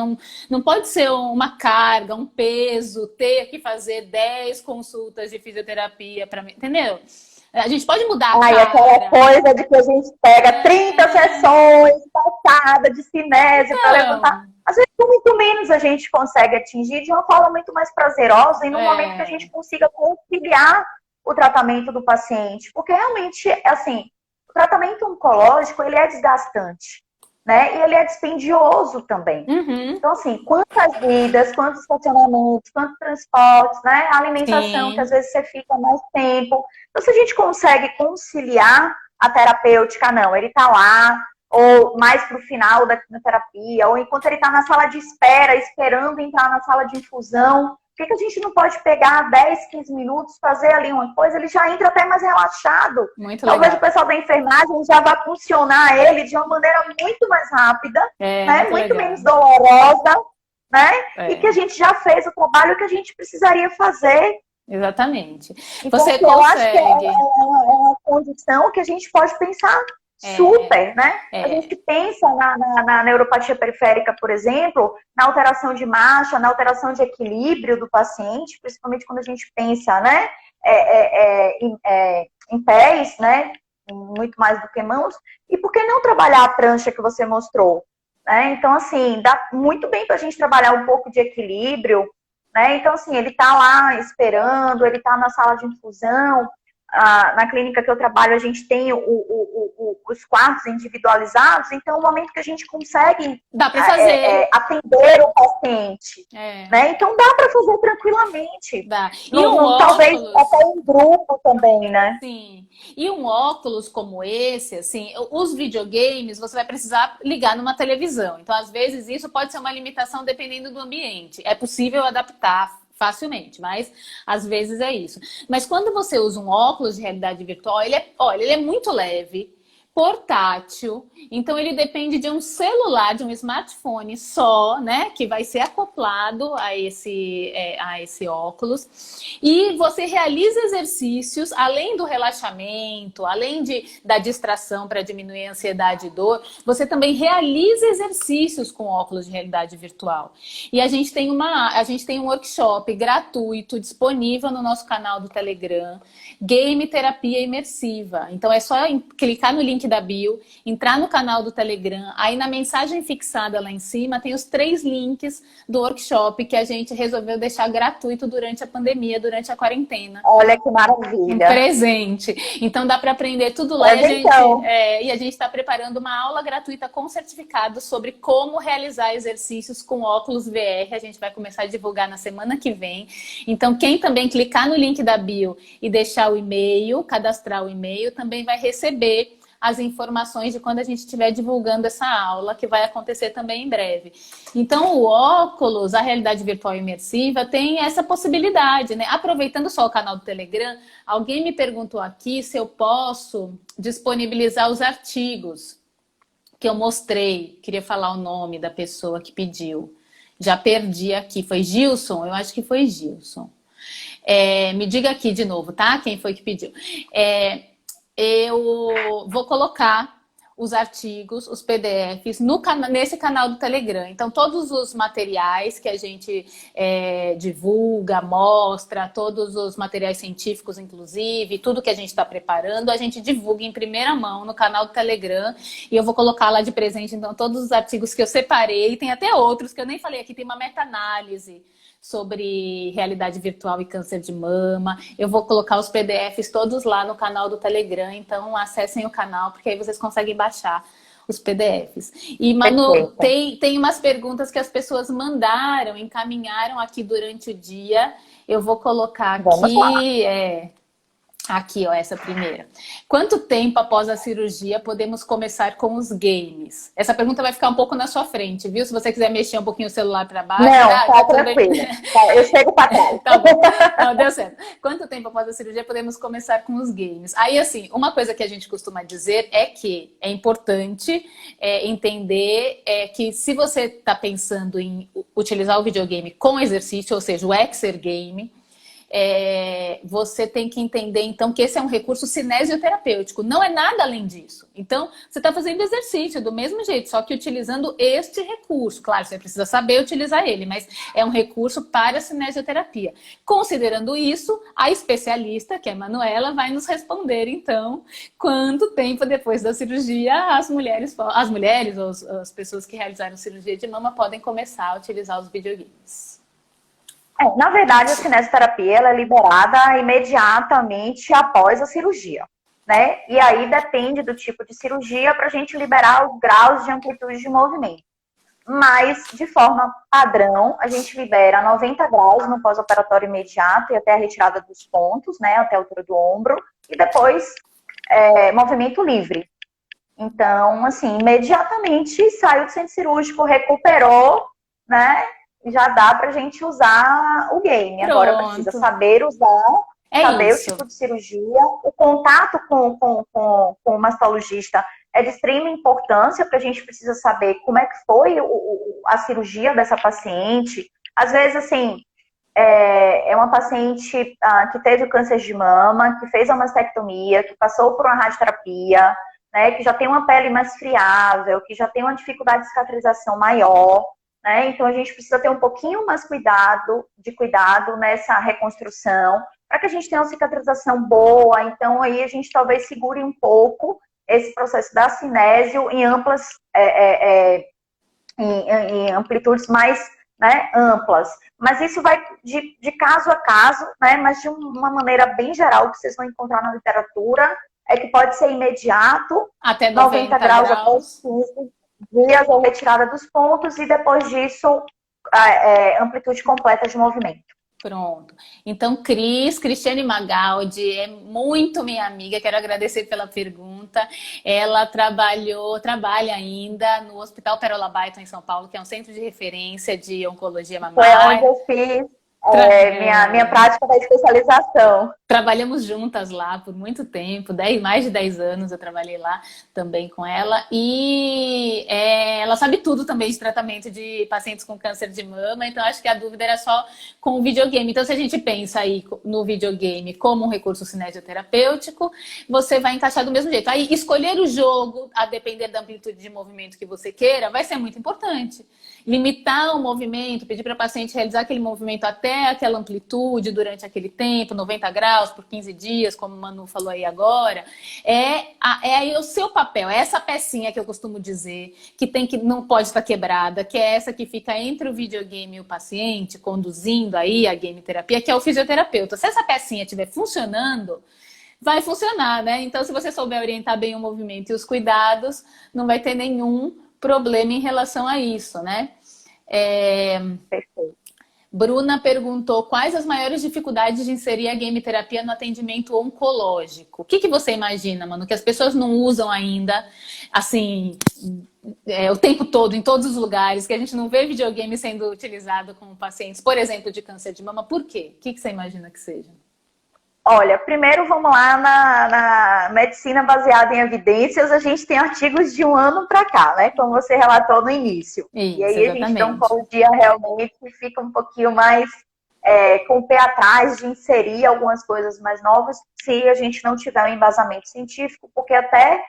Não pode ser uma carga, um peso, ter que fazer 10 consultas de fisioterapia para mim, entendeu? A gente pode mudar a Ai, aquela cara. coisa de que a gente pega 30 sessões passadas de cinésio para levantar. Então, Às vezes, muito menos a gente consegue atingir de uma forma muito mais prazerosa e no momento que a gente consiga conciliar o tratamento do paciente. Porque realmente, assim, o tratamento oncológico, ele é desgastante, né? E ele é dispendioso também. uhum, Então, assim, quantas vidas, quantos estacionamentos, quantos transportes, né? A alimentação, que sim, às vezes você fica mais tempo. Então, se a gente consegue conciliar a terapêutica, não, ele tá lá, ou mais pro final da quimioterapia, ou enquanto ele tá na sala de espera, esperando entrar na sala de infusão, por que a gente não pode pegar 10, 15 minutos, fazer ali uma coisa, ele já entra até mais relaxado. muito Talvez o legal. pessoal da enfermagem já vá funcionar ele de uma maneira muito mais rápida, É, né? muito Muito legal. menos dolorosa, né? E que a É, gente já fez o trabalho que a gente precisaria fazer. exatamente. Então, Você assim, eu acho que consegue. é uma condição que a gente pode pensar É, super, né? A é, gente pensa na neuropatia periférica, por exemplo, na alteração de marcha, na alteração de equilíbrio do paciente, principalmente quando a gente pensa, né? Em pés, né? Muito mais do que mãos. E por que não trabalhar a prancha que você mostrou? Né? Então, assim, dá muito bem para a gente trabalhar um pouco de equilíbrio, né? Então, assim, ele está lá esperando, ele está na sala de infusão. Na clínica que eu trabalho, a gente tem os quartos individualizados, então, é o momento que a gente consegue dá para fazer. atender o paciente. É, Né? Então, dá para fazer tranquilamente. dá. E um Talvez óculos. até em grupo também, né? Sim. E um óculos como esse, assim, os videogames você vai precisar ligar numa televisão. Então, às vezes, isso pode ser uma limitação dependendo do ambiente. É possível adaptar facilmente, mas às vezes é isso. Mas quando você usa um óculos de realidade virtual, olha, ele é muito leve, portátil, então ele depende de um celular, de um smartphone só, né, que vai ser acoplado a esse óculos, e você realiza exercícios, além do relaxamento, além da distração para diminuir a ansiedade e dor, você também realiza exercícios com óculos de realidade virtual. E a gente tem um workshop gratuito disponível no nosso canal do Telegram, Game Terapia Imersiva. Então é só clicar no link da bio, entrar no canal do Telegram, aí na mensagem fixada lá em cima tem os 3 links do workshop que a gente resolveu deixar gratuito durante a pandemia, durante a quarentena. Olha que Um maravilha. presente. Então dá para aprender tudo lá e a gente está preparando uma aula gratuita com certificado sobre como realizar exercícios com óculos VR. A gente vai começar a divulgar na semana que vem. Então quem também clicar no link da bio e deixar o e-mail, cadastrar o e-mail, também vai receber as informações de quando a gente estiver divulgando essa aula, que vai acontecer também em breve. Então, o óculos, a realidade virtual imersiva, tem essa possibilidade, né? Aproveitando só o canal do Telegram, alguém me perguntou aqui se eu posso disponibilizar os artigos que eu mostrei. Queria falar o nome da pessoa que pediu. Já perdi aqui. Foi Gilson? Eu acho que foi Gilson. Me diga aqui de novo, tá? Quem foi que pediu? Eu vou colocar os artigos, os PDFs, nesse canal do Telegram. Então, todos os materiais que a gente divulga, mostra, todos os materiais científicos, inclusive, tudo que a gente está preparando, a gente divulga em primeira mão no canal do Telegram. E eu vou colocar lá de presente, então, todos os artigos que eu separei. Tem até outros que eu nem falei aqui, tem uma meta-análise sobre realidade virtual e câncer de mama. Eu vou colocar os PDFs todos lá no canal do Telegram, então acessem o canal, porque aí vocês conseguem baixar os PDFs. E, Manu, tem umas perguntas que as pessoas mandaram, encaminharam aqui durante o dia. Eu vou colocar aqui... Aqui, ó, essa primeira. Quanto tempo após a cirurgia podemos começar com os games? Essa pergunta vai ficar um pouco na sua frente, viu? Se você quiser mexer um pouquinho o celular para baixo... Não, tá tranquilo. Eu chego para trás. Tá bom. Não, deu certo. Quanto tempo após a cirurgia podemos começar com os games? Aí, assim, uma coisa que a gente costuma dizer é que é importante entender que se você está pensando em utilizar o videogame com exercício, ou seja, o exergame, você tem que entender, então, que esse é um recurso cinesioterapêutico. Não é nada além disso. Então, você está fazendo exercício do mesmo jeito, só que utilizando este recurso. Claro, você precisa saber utilizar ele, mas é um recurso para a cinesioterapia. Considerando isso, a especialista, que é a Manuela, vai nos responder, então, quanto tempo depois da cirurgia as mulheres ou as pessoas que realizaram cirurgia de mama podem começar a utilizar os videogames. Na verdade, a cinesioterapia ela é liberada imediatamente após a cirurgia, né? E aí depende do tipo de cirurgia para a gente liberar os graus de amplitude de movimento. Mas, de forma padrão, a gente libera 90 graus no pós-operatório imediato e até a retirada dos pontos, né? Até a altura do ombro. E depois, movimento livre. Então, assim, imediatamente saiu do centro cirúrgico, recuperou, né? Já dá pra gente usar o game. Pronto. Agora precisa saber usar, saber isso. o tipo de cirurgia. O contato com o mastologista é de extrema importância, porque a gente precisa saber como é que foi a cirurgia dessa paciente. Às vezes, assim, é uma paciente que teve o câncer de mama, que fez a mastectomia, que passou por uma radioterapia, né, que já tem uma pele mais friável, que já tem uma dificuldade de cicatrização maior, né? Então a gente precisa ter um pouquinho mais cuidado nessa reconstrução, para que a gente tenha uma cicatrização boa. Então aí a gente talvez segure um pouco esse processo da cinésio em amplas, em amplitudes mais, né, amplas. Mas isso vai de caso a caso, né? Mas de uma maneira bem geral que vocês vão encontrar na literatura, é que pode ser imediato, até 90 graus após 15 dias ou retirada dos pontos, e depois disso, amplitude completa de movimento. Pronto. Então, Cristiane Magaldi é muito minha amiga, quero agradecer pela pergunta. Ela trabalha ainda no Hospital Pérola Baito, em São Paulo, que é um centro de referência de oncologia mamária. Foi onde eu fiz minha prática da especialização. Trabalhamos juntas lá por muito tempo, mais de 10 anos eu trabalhei lá também com ela. E ela sabe tudo também de tratamento de pacientes com câncer de mama, então acho que a dúvida era só com o videogame. Então, se a gente pensa aí no videogame como um recurso cinesioterapêutico, você vai encaixar do mesmo jeito. Aí, escolher o jogo, a depender da amplitude de movimento que você queira, vai ser muito importante. Limitar o movimento, pedir para a paciente realizar aquele movimento até aquela amplitude durante aquele tempo, 90 graus por 15 dias, como o Manu falou aí agora, é aí o seu papel, é essa pecinha que eu costumo dizer, que não pode estar quebrada, que é essa que fica entre o videogame e o paciente, conduzindo aí a game terapia, que é o fisioterapeuta. Se essa pecinha estiver funcionando, vai funcionar, né? Então, se você souber orientar bem o movimento e os cuidados, não vai ter nenhum problema em relação a isso, né? Perfeito. Bruna perguntou quais as maiores dificuldades de inserir a game terapia no atendimento oncológico. O que você imagina, mano? Que as pessoas não usam ainda, assim, o tempo todo, em todos os lugares, que a gente não vê videogame sendo utilizado com pacientes, por exemplo, de câncer de mama. Por quê? O que você imagina que seja? Olha, primeiro vamos lá na medicina baseada em evidências, a gente tem artigos de 1 ano para cá, né? Como você relatou no início. Isso, e aí exatamente. A gente, da oncologia, realmente fica um pouquinho mais com o pé atrás de inserir algumas coisas mais novas, se a gente não tiver um embasamento científico, porque até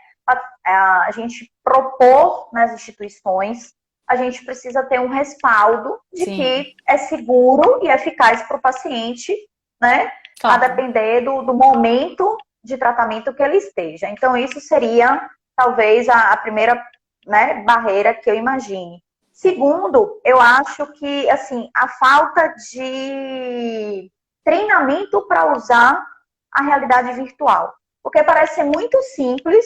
a gente propor nas instituições, a gente precisa ter um respaldo de que é seguro e eficaz para o paciente, né? Claro. A depender do momento de tratamento que ele esteja. Então, isso seria, talvez, a primeira, né, barreira que eu imagine. Segundo, eu acho que, assim, a falta de treinamento para usar a realidade virtual. Porque parece ser muito simples,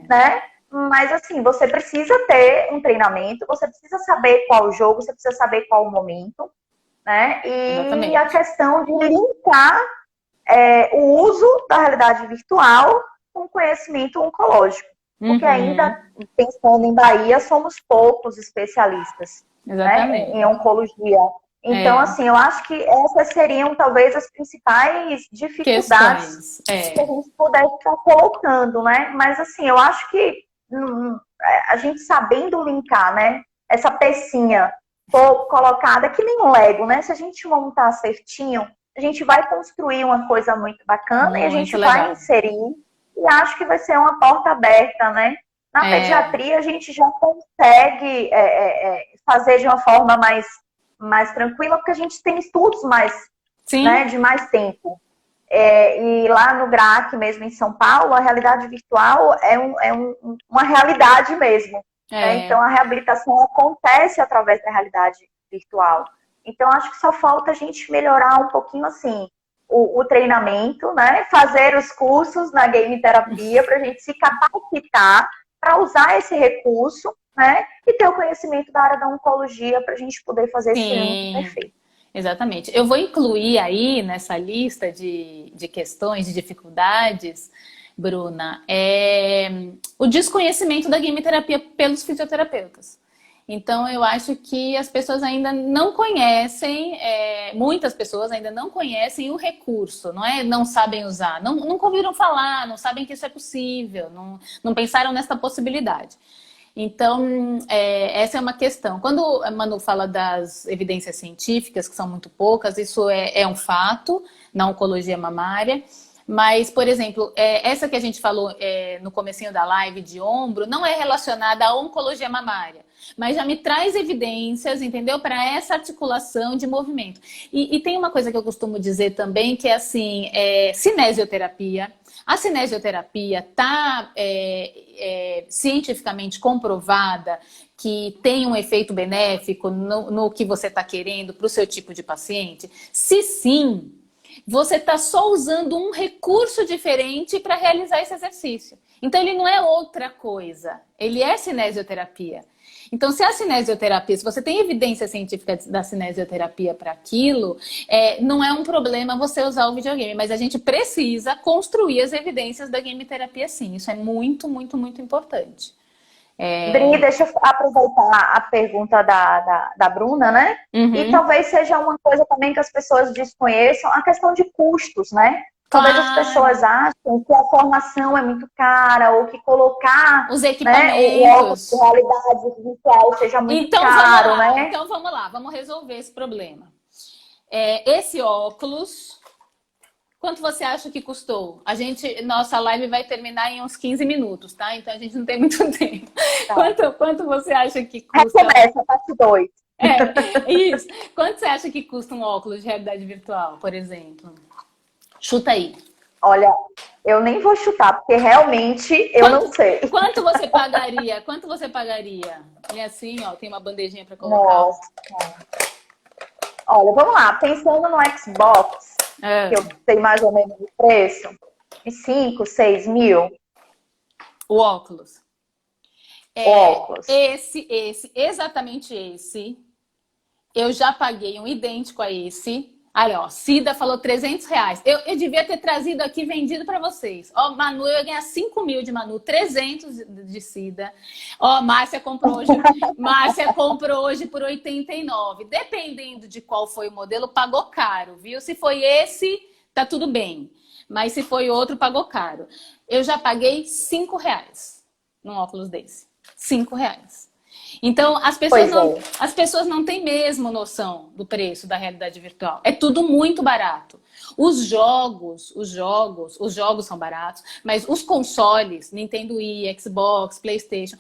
né? Mas, assim, você precisa ter um treinamento, você precisa saber qual o jogo, você precisa saber qual o momento, né? E exatamente. A questão de linkar o uso da realidade virtual com conhecimento oncológico. Porque ainda, pensando em Bahia, somos poucos especialistas, né, em oncologia. Então, assim, eu acho que essas seriam talvez as principais dificuldades que a gente pudesse estar colocando, né? Mas, assim, eu acho que a gente sabendo linkar, né, essa pecinha colocada, que nem um Lego, né? Se a gente montar certinho, a gente vai construir uma coisa muito bacana e a gente Muito legal. vai inserir. E acho que vai ser uma porta aberta, né? Na pediatria, a gente já consegue fazer de uma forma mais tranquila, porque a gente tem estudos Sim. né, de mais tempo. E lá no GRAC, mesmo em São Paulo, a realidade virtual é uma realidade mesmo. Né? Então, a reabilitação acontece através da realidade virtual. Então, acho que só falta a gente melhorar um pouquinho, assim, o treinamento, né? Fazer os cursos na game terapia para a gente se capacitar para usar esse recurso, né? E ter o conhecimento da área da oncologia para a gente poder fazer esse ano perfeito. Exatamente. Eu vou incluir aí nessa lista de questões, de dificuldades, Bruna, o desconhecimento da game terapia pelos fisioterapeutas. Então, eu acho que as pessoas ainda não conhecem, muitas pessoas ainda não conhecem o recurso, não sabem usar, nunca ouviram falar, não sabem que isso é possível, não pensaram nessa possibilidade. Então, essa é uma questão. Quando a Manu fala das evidências científicas, que são muito poucas, isso é um fato na oncologia mamária. Mas, por exemplo, essa que a gente falou no comecinho da live de ombro, não é relacionada à oncologia mamária. Mas já me traz evidências, entendeu? Para essa articulação de movimento. E tem uma coisa que eu costumo dizer também, que é assim, cinesioterapia. A cinesioterapia está cientificamente comprovada que tem um efeito benéfico no que você está querendo para o seu tipo de paciente? Se sim, você está só usando um recurso diferente para realizar esse exercício. Então, ele não é outra coisa. Ele é cinesioterapia. Então, se a cinesioterapia, se você tem evidência científica da cinesioterapia para aquilo, não é um problema você usar o videogame, mas a gente precisa construir as evidências da game terapia sim. Isso é muito, muito, muito importante. Bri, deixa eu aproveitar a pergunta da Bruna, né? Uhum. E talvez seja uma coisa também que as pessoas desconheçam, a questão de custos, né? Talvez as pessoas achem que a formação é muito cara ou que colocar os equipamentos, o óculos de realidade virtual seja muito caro, né? Então vamos lá, vamos resolver esse problema. Esse óculos, quanto você acha que custou? Nossa live vai terminar em uns 15 minutos, tá? Então a gente não tem muito tempo. Tá. Quanto você acha que custa? Recomeça, parte 2. Isso. Quanto você acha que custa um óculos de realidade virtual, por exemplo? Chuta aí. Olha, eu nem vou chutar, porque realmente eu não sei. Quanto você pagaria? Quanto você pagaria? E assim, ó, tem uma bandejinha para colocar. Nossa. Olha, vamos lá. Pensando no Xbox, que eu sei mais ou menos o preço, de 5, 6 mil. O óculos. O óculos. Exatamente esse. Eu já paguei um idêntico a esse. Olha, ó, Cida falou R$300. Eu devia ter trazido aqui vendido para vocês. Ó, Manu, eu ia ganhar 5 mil de Manu, 300 de Cida. Ó, Márcia comprou hoje por 89. Dependendo de qual foi o modelo, pagou caro, viu? Se foi esse, tá tudo bem. Mas se foi outro, pagou caro. Eu já paguei R$5 num óculos desse. R$5. Então, as pessoas não têm mesmo noção do preço da realidade virtual. É tudo muito barato. Os jogos são baratos, mas os consoles, Nintendo Wii, Xbox, PlayStation,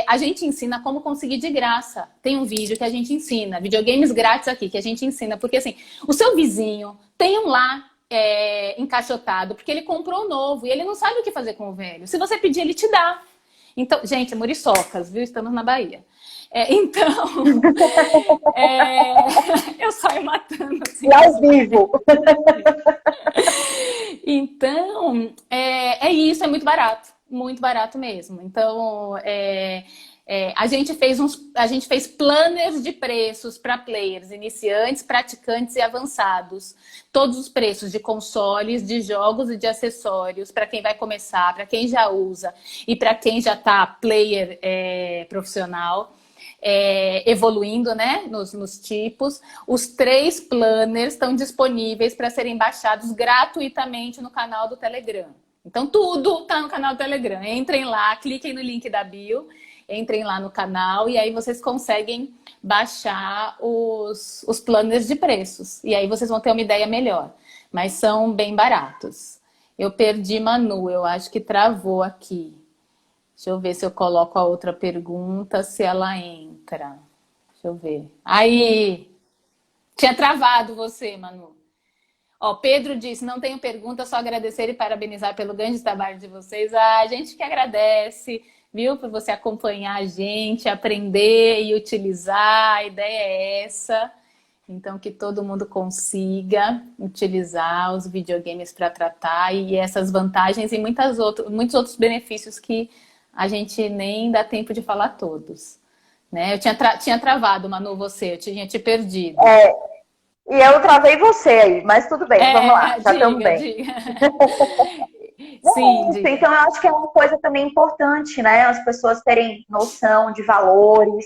a gente ensina como conseguir de graça. Tem um vídeo que a gente ensina, videogames grátis aqui, que a gente ensina. Porque assim, o seu vizinho tem um lá encaixotado, porque ele comprou um novo e ele não sabe o que fazer com o velho. Se você pedir, ele te dá. Então, gente, é Muriçocas, viu? Estamos na Bahia. Eu saio matando assim. Ao vivo. Então, isso, é muito barato mesmo. Então, a gente fez planners de preços para players iniciantes, praticantes e avançados. Todos os preços de consoles, de jogos e de acessórios para quem vai começar, para quem já usa e para quem já está player profissional. Evoluindo, né, nos tipos. Os 3 planners estão disponíveis para serem baixados gratuitamente no canal do Telegram. Então, tudo está no canal do Telegram. Entrem lá, cliquem no link da bio entrem lá no canal e aí vocês conseguem baixar os planners de preços. E aí vocês vão ter uma ideia melhor. Mas são bem baratos. Eu perdi Manu, eu acho que travou aqui. Deixa eu ver se eu coloco a outra pergunta, se ela entra. Deixa eu ver. Aí! Tinha travado você, Manu. Ó, Pedro disse, não tenho pergunta, só agradecer e parabenizar pelo grande trabalho de vocês. Ah, a gente que agradece, viu? Por você acompanhar a gente, aprender e utilizar. A ideia é essa. Então, que todo mundo consiga utilizar os videogames para tratar e essas vantagens e muitos outros benefícios que a gente nem dá tempo de falar todos. Né? Eu tinha travado, Manu, você, eu tinha te perdido. E eu travei você aí, mas tudo bem, vamos lá, já estamos bem. Diga. Sim, diga. Então, eu acho que é uma coisa também importante, né? As pessoas terem noção de valores,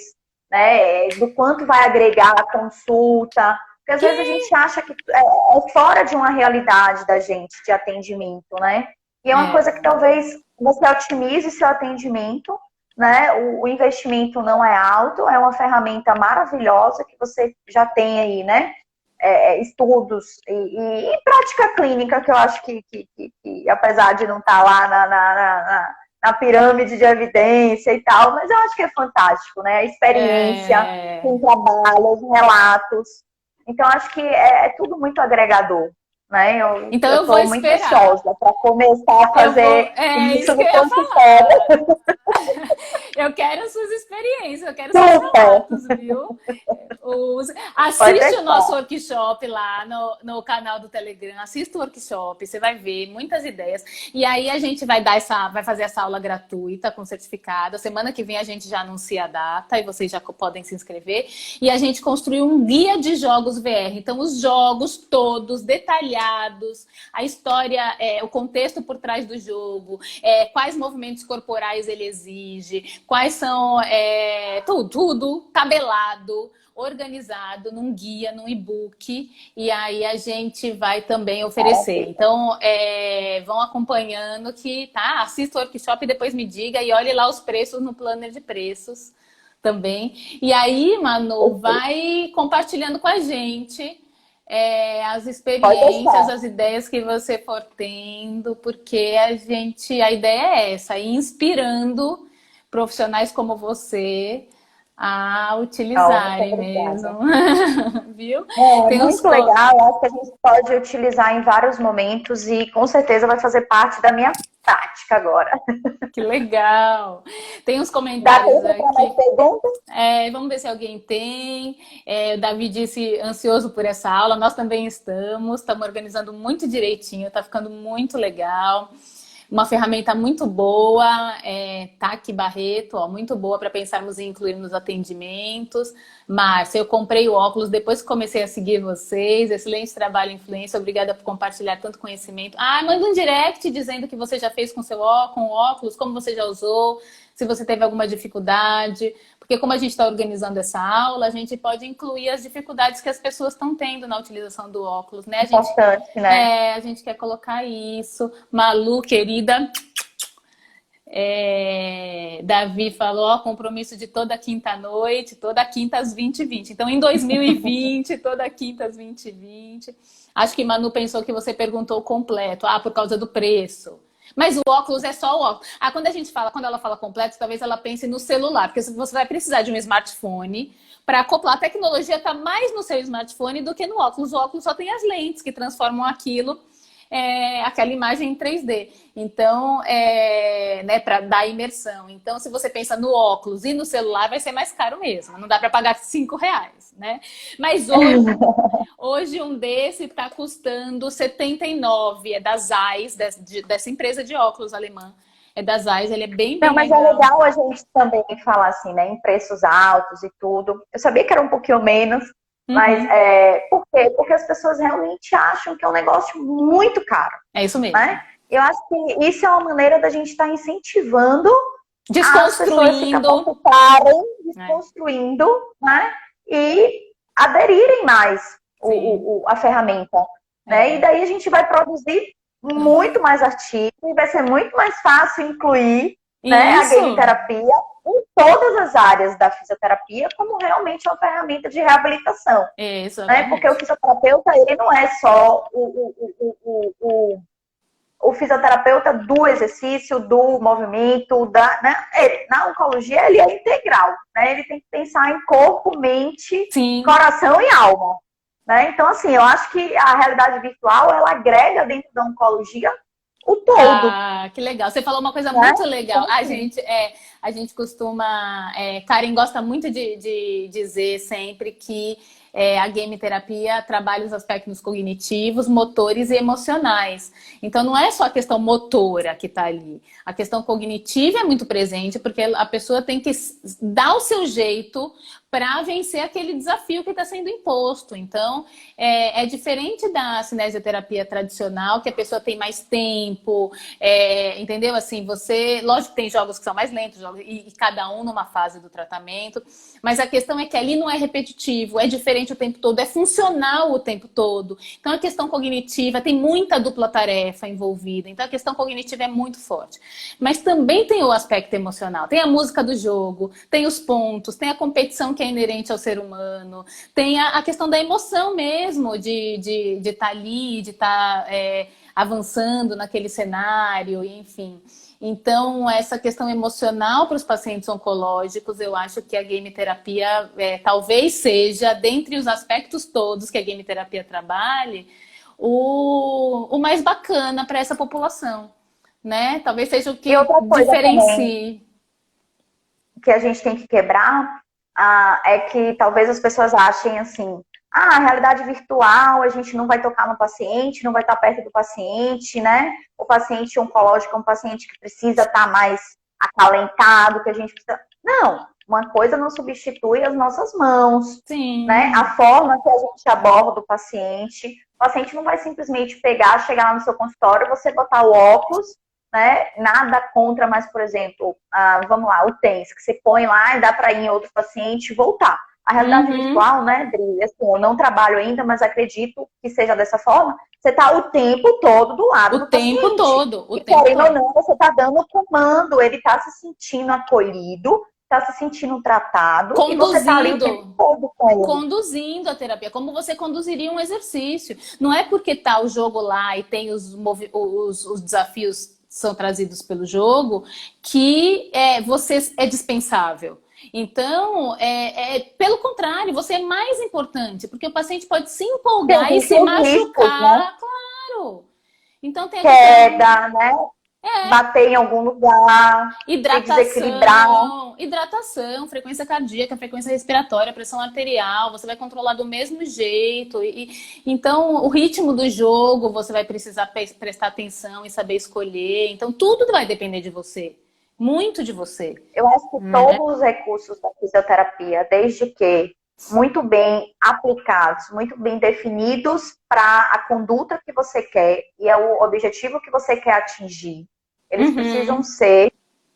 né? Do quanto vai agregar a consulta. Porque às vezes a gente acha que é fora de uma realidade da gente de atendimento, né? E é uma coisa que talvez você otimize seu atendimento, né? O investimento não é alto, é uma ferramenta maravilhosa que você já tem aí, né? Estudos e prática clínica, que eu acho que apesar de não estar lá na pirâmide de evidência e tal, mas eu acho que é fantástico, né? A experiência, com trabalhos, relatos. Então, acho que é tudo muito agregador. Né? Então eu estou muito ansiosa para começar a fazer isso no consultório. Eu quero as suas experiências, eu quero seus relatos, viu? Assiste o nosso workshop lá no canal do Telegram, assista o workshop, você vai ver muitas ideias. E aí a gente vai fazer essa aula gratuita com certificado. Semana que vem a gente já anuncia a data e vocês já podem se inscrever. E a gente construiu um guia de jogos VR. Então os jogos todos detalhados, a história, o contexto por trás do jogo, quais movimentos corporais ele exige, quais são tudo tabelado, organizado num guia, num e-book, e aí a gente vai também oferecer. Então, vão acompanhando que, tá? Assista o workshop e depois me diga e olhe lá os preços no planner de preços também. E aí, Manu, vai compartilhando com a gente as experiências, as ideias que você for tendo, porque a ideia é essa, ir inspirando profissionais como você a utilizarem mesmo. Viu? Muito legal, acho que a gente pode utilizar em vários momentos e com certeza vai fazer parte da minha prática agora. Que legal! Tem uns comentários aqui. Mais perguntas? Vamos ver se alguém tem. O Davi disse ansioso por essa aula. Nós também estamos organizando muito direitinho, está ficando muito legal. Uma ferramenta muito boa, TAC Barreto, muito boa para pensarmos em incluir nos atendimentos. Márcia, eu comprei o óculos depois que comecei a seguir vocês. Excelente trabalho, influência. Obrigada por compartilhar tanto conhecimento. Manda um direct dizendo que você já fez com o óculos, como você já usou, se você teve alguma dificuldade. Porque como a gente está organizando essa aula, a gente pode incluir as dificuldades que as pessoas estão tendo na utilização do óculos, né? Bastante, né? A gente quer colocar isso. Malu, querida. Davi falou, compromisso de toda quinta-noite, toda quinta às 20h20. Então, em 2020, toda quinta às 20h20. Acho que Manu pensou que você perguntou o completo. Por causa do preço. Mas o óculos é só o óculos. Quando ela fala completo, talvez ela pense no celular, porque você vai precisar de um smartphone para acoplar. A tecnologia está mais no seu smartphone do que no óculos. O óculos só tem as lentes que transformam aquela imagem em 3D. Então, para dar imersão. Então, se você pensa no óculos e no celular, vai ser mais caro mesmo. Não dá para pagar R$5, né? Mas hoje um desse está custando R$79. É da Zeiss, dessa empresa de óculos alemã. É da Zeiss, ele é bem Não, mas legal. É legal a gente também falar assim, né? Em preços altos e tudo. Eu sabia que era um pouquinho menos, mas por quê? Porque as pessoas realmente acham que é um negócio muito caro. É isso mesmo. Né? Eu acho que isso é uma maneira da gente estar incentivando desconstruindo, desconstruindo, né? E aderirem mais a ferramenta. Né? E daí a gente vai produzir muito mais artigos e vai ser muito mais fácil incluir né, a game Isso. terapia em todas as áreas da fisioterapia como realmente uma ferramenta de reabilitação, né? Porque o Exatamente. fisioterapeuta, ele não é só o fisioterapeuta do exercício, do movimento, né? Na oncologia ele é integral, né? Ele tem que pensar em corpo, mente, Sim. coração e alma, né? Então, assim, eu acho que a realidade virtual, ela agrega dentro da oncologia o todo, Ah, que legal. Você falou uma coisa né? muito legal. Então, assim, A gente costuma, Karen gosta muito de dizer sempre que a game terapia trabalha os aspectos cognitivos, motores e emocionais. Então não é só a questão motora que está ali. A questão cognitiva é muito presente, porque a pessoa tem que dar o seu jeito para vencer aquele desafio que está sendo imposto. Então, é diferente da cinesioterapia tradicional, que a pessoa tem mais tempo, entendeu? Assim, lógico que tem jogos que são mais lentos, e cada um numa fase do tratamento, mas a questão é que ali não é repetitivo, é diferente o tempo todo, é funcional o tempo todo. Então, a questão cognitiva tem muita dupla tarefa envolvida, então a questão cognitiva é muito forte. Mas também tem o aspecto emocional, tem a música do jogo, tem os pontos, tem a competição que é inerente ao ser humano, tem a questão da emoção mesmo, de estar ali, de estar avançando naquele cenário, enfim. Então, essa questão emocional para os pacientes oncológicos, eu acho que a game terapia talvez seja, dentre os aspectos todos que a game terapia trabalhe, o mais bacana para essa população, né? Talvez seja o e que outra coisa também diferencie. que a gente tem que quebrar é que talvez as pessoas achem assim, a realidade virtual, a gente não vai tocar no paciente, não vai estar perto do paciente, né? O paciente oncológico é um paciente que precisa estar mais acalentado, que a gente precisa... Não, uma coisa não substitui as nossas mãos, né? A Sim. forma que a gente aborda o paciente não vai simplesmente pegar, chegar lá no seu consultório, você botar o óculos, né? Nada contra, mas, por exemplo, vamos lá, o TENS, que você põe lá e dá para ir em outro paciente e voltar. A realidade Uhum. virtual, né, Dri? Assim, eu não trabalho ainda, mas acredito que seja dessa forma. Você está o tempo todo do lado O do tempo paciente. todo, o E tempo querendo ou todo. não, você está dando comando, ele está se sentindo acolhido, está se sentindo tratado e você está ali o tempo Conduzindo. todo com ele. Conduzindo a terapia, como você conduziria um exercício. Não é porque tá o jogo lá e tem os desafios são trazidos pelo jogo que você é dispensável. Então, pelo contrário, você é mais importante, porque o paciente pode se Tem empolgar e se os riscos, né? machucar, claro. Então tem a questão Queda, né? Bater em algum lugar, se desequilibrar. Hidratação, frequência cardíaca, frequência respiratória, pressão arterial, você vai controlar do mesmo jeito. Então, o ritmo do jogo, você vai precisar prestar atenção e saber escolher. Então, tudo vai depender de você. Muito de você. Eu acho que todos os recursos da fisioterapia, desde que muito bem aplicados, muito bem definidos para a conduta que você quer e é o objetivo que você quer atingir, eles precisam Uhum. ser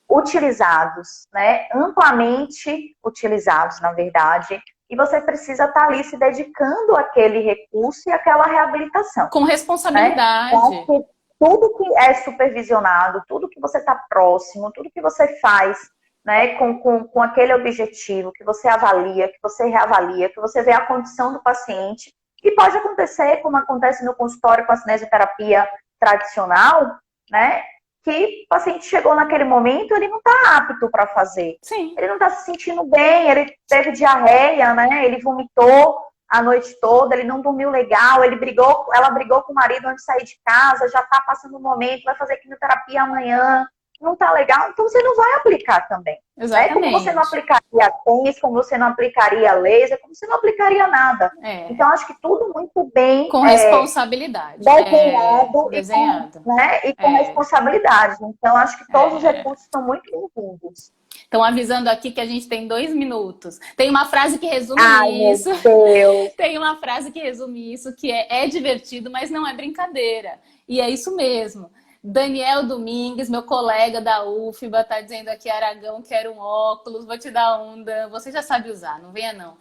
utilizados, né? Amplamente utilizados, na verdade, e você precisa estar ali se dedicando àquele recurso e àquela reabilitação, Com né? Eu acho responsabilidade. que tudo que é supervisionado, tudo que você está próximo, tudo que você faz, né, com aquele objetivo, que você avalia, que você reavalia, que você vê a condição do paciente, e pode acontecer, como acontece no consultório com a cinesioterapia tradicional, né, que o paciente chegou naquele momento, ele não está apto para fazer. Sim. Ele não está se sentindo bem, ele teve diarreia, né, ele vomitou a noite toda, ele não dormiu legal, ela brigou com o marido antes de sair de casa, já está passando um momento, vai fazer quimioterapia amanhã, não está legal, então você não vai aplicar também. Né? Como você não Exatamente. aplicaria tênis, como você não aplicaria laser, como você não aplicaria nada. É. Então, acho que tudo muito bem Com responsabilidade. desenhado Desenhado. e com responsabilidade. Então, acho que todos os É. recursos são muito bem-vindos. Estão avisando aqui que a gente tem 2 minutos. Tem uma frase que Ai, resume meu isso. Deus. Tem uma frase que resume isso, que é divertido, mas não é brincadeira. E é isso mesmo. Daniel Domingues, meu colega da UFBA, tá dizendo aqui, Aragão, quero um óculos, vou te dar um, Dan. Você já sabe usar, não venha não.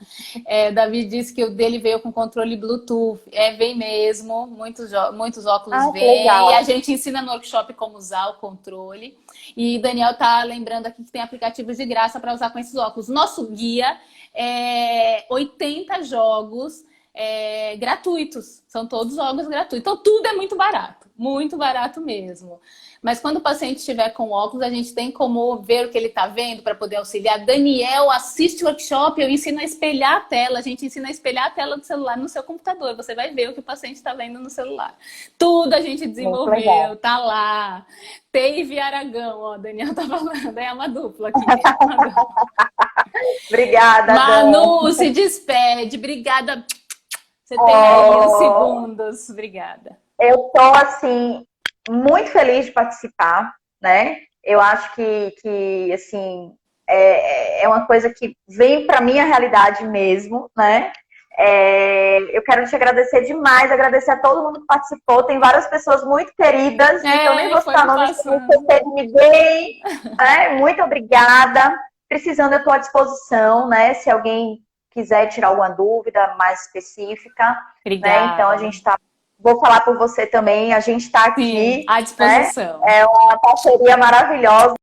Davi disse que o dele veio com controle Bluetooth. Vem mesmo, muitos óculos vêm. Legal. E a gente ensina no workshop como usar o controle. E Daniel tá lembrando aqui que tem aplicativos de graça para usar com esses óculos. Nosso guia é 80 jogos gratuitos. São todos jogos gratuitos. Então, tudo é muito barato mesmo. Mas quando o paciente estiver com óculos, a gente tem como ver o que ele está vendo para poder auxiliar. Daniel, assiste o workshop, eu ensino a espelhar a tela. A gente ensina a espelhar a tela do celular no seu computador. Você vai ver o que o paciente está vendo no celular. Tudo a gente desenvolveu, tá lá. Teve Aragão, ó, Daniel tá falando. É uma dupla aqui. Obrigada, Manu, Dan. se despede. Obrigada. Você tem aí uns segundos. Obrigada. Eu tô, assim, muito feliz de participar, né? Eu acho que assim, é uma coisa que vem para minha realidade mesmo, né? Eu quero te agradecer demais, agradecer a todo mundo que participou. Tem várias pessoas muito queridas, então nem vou citar nomes que não esquecer de ninguém. Muito obrigada. Precisando, eu estou à disposição, né? Se alguém quiser tirar alguma dúvida mais específica. Obrigada. Né? Então, a gente está... Vou falar por você também, a gente está aqui. Sim, à disposição. Né? É uma parceria maravilhosa.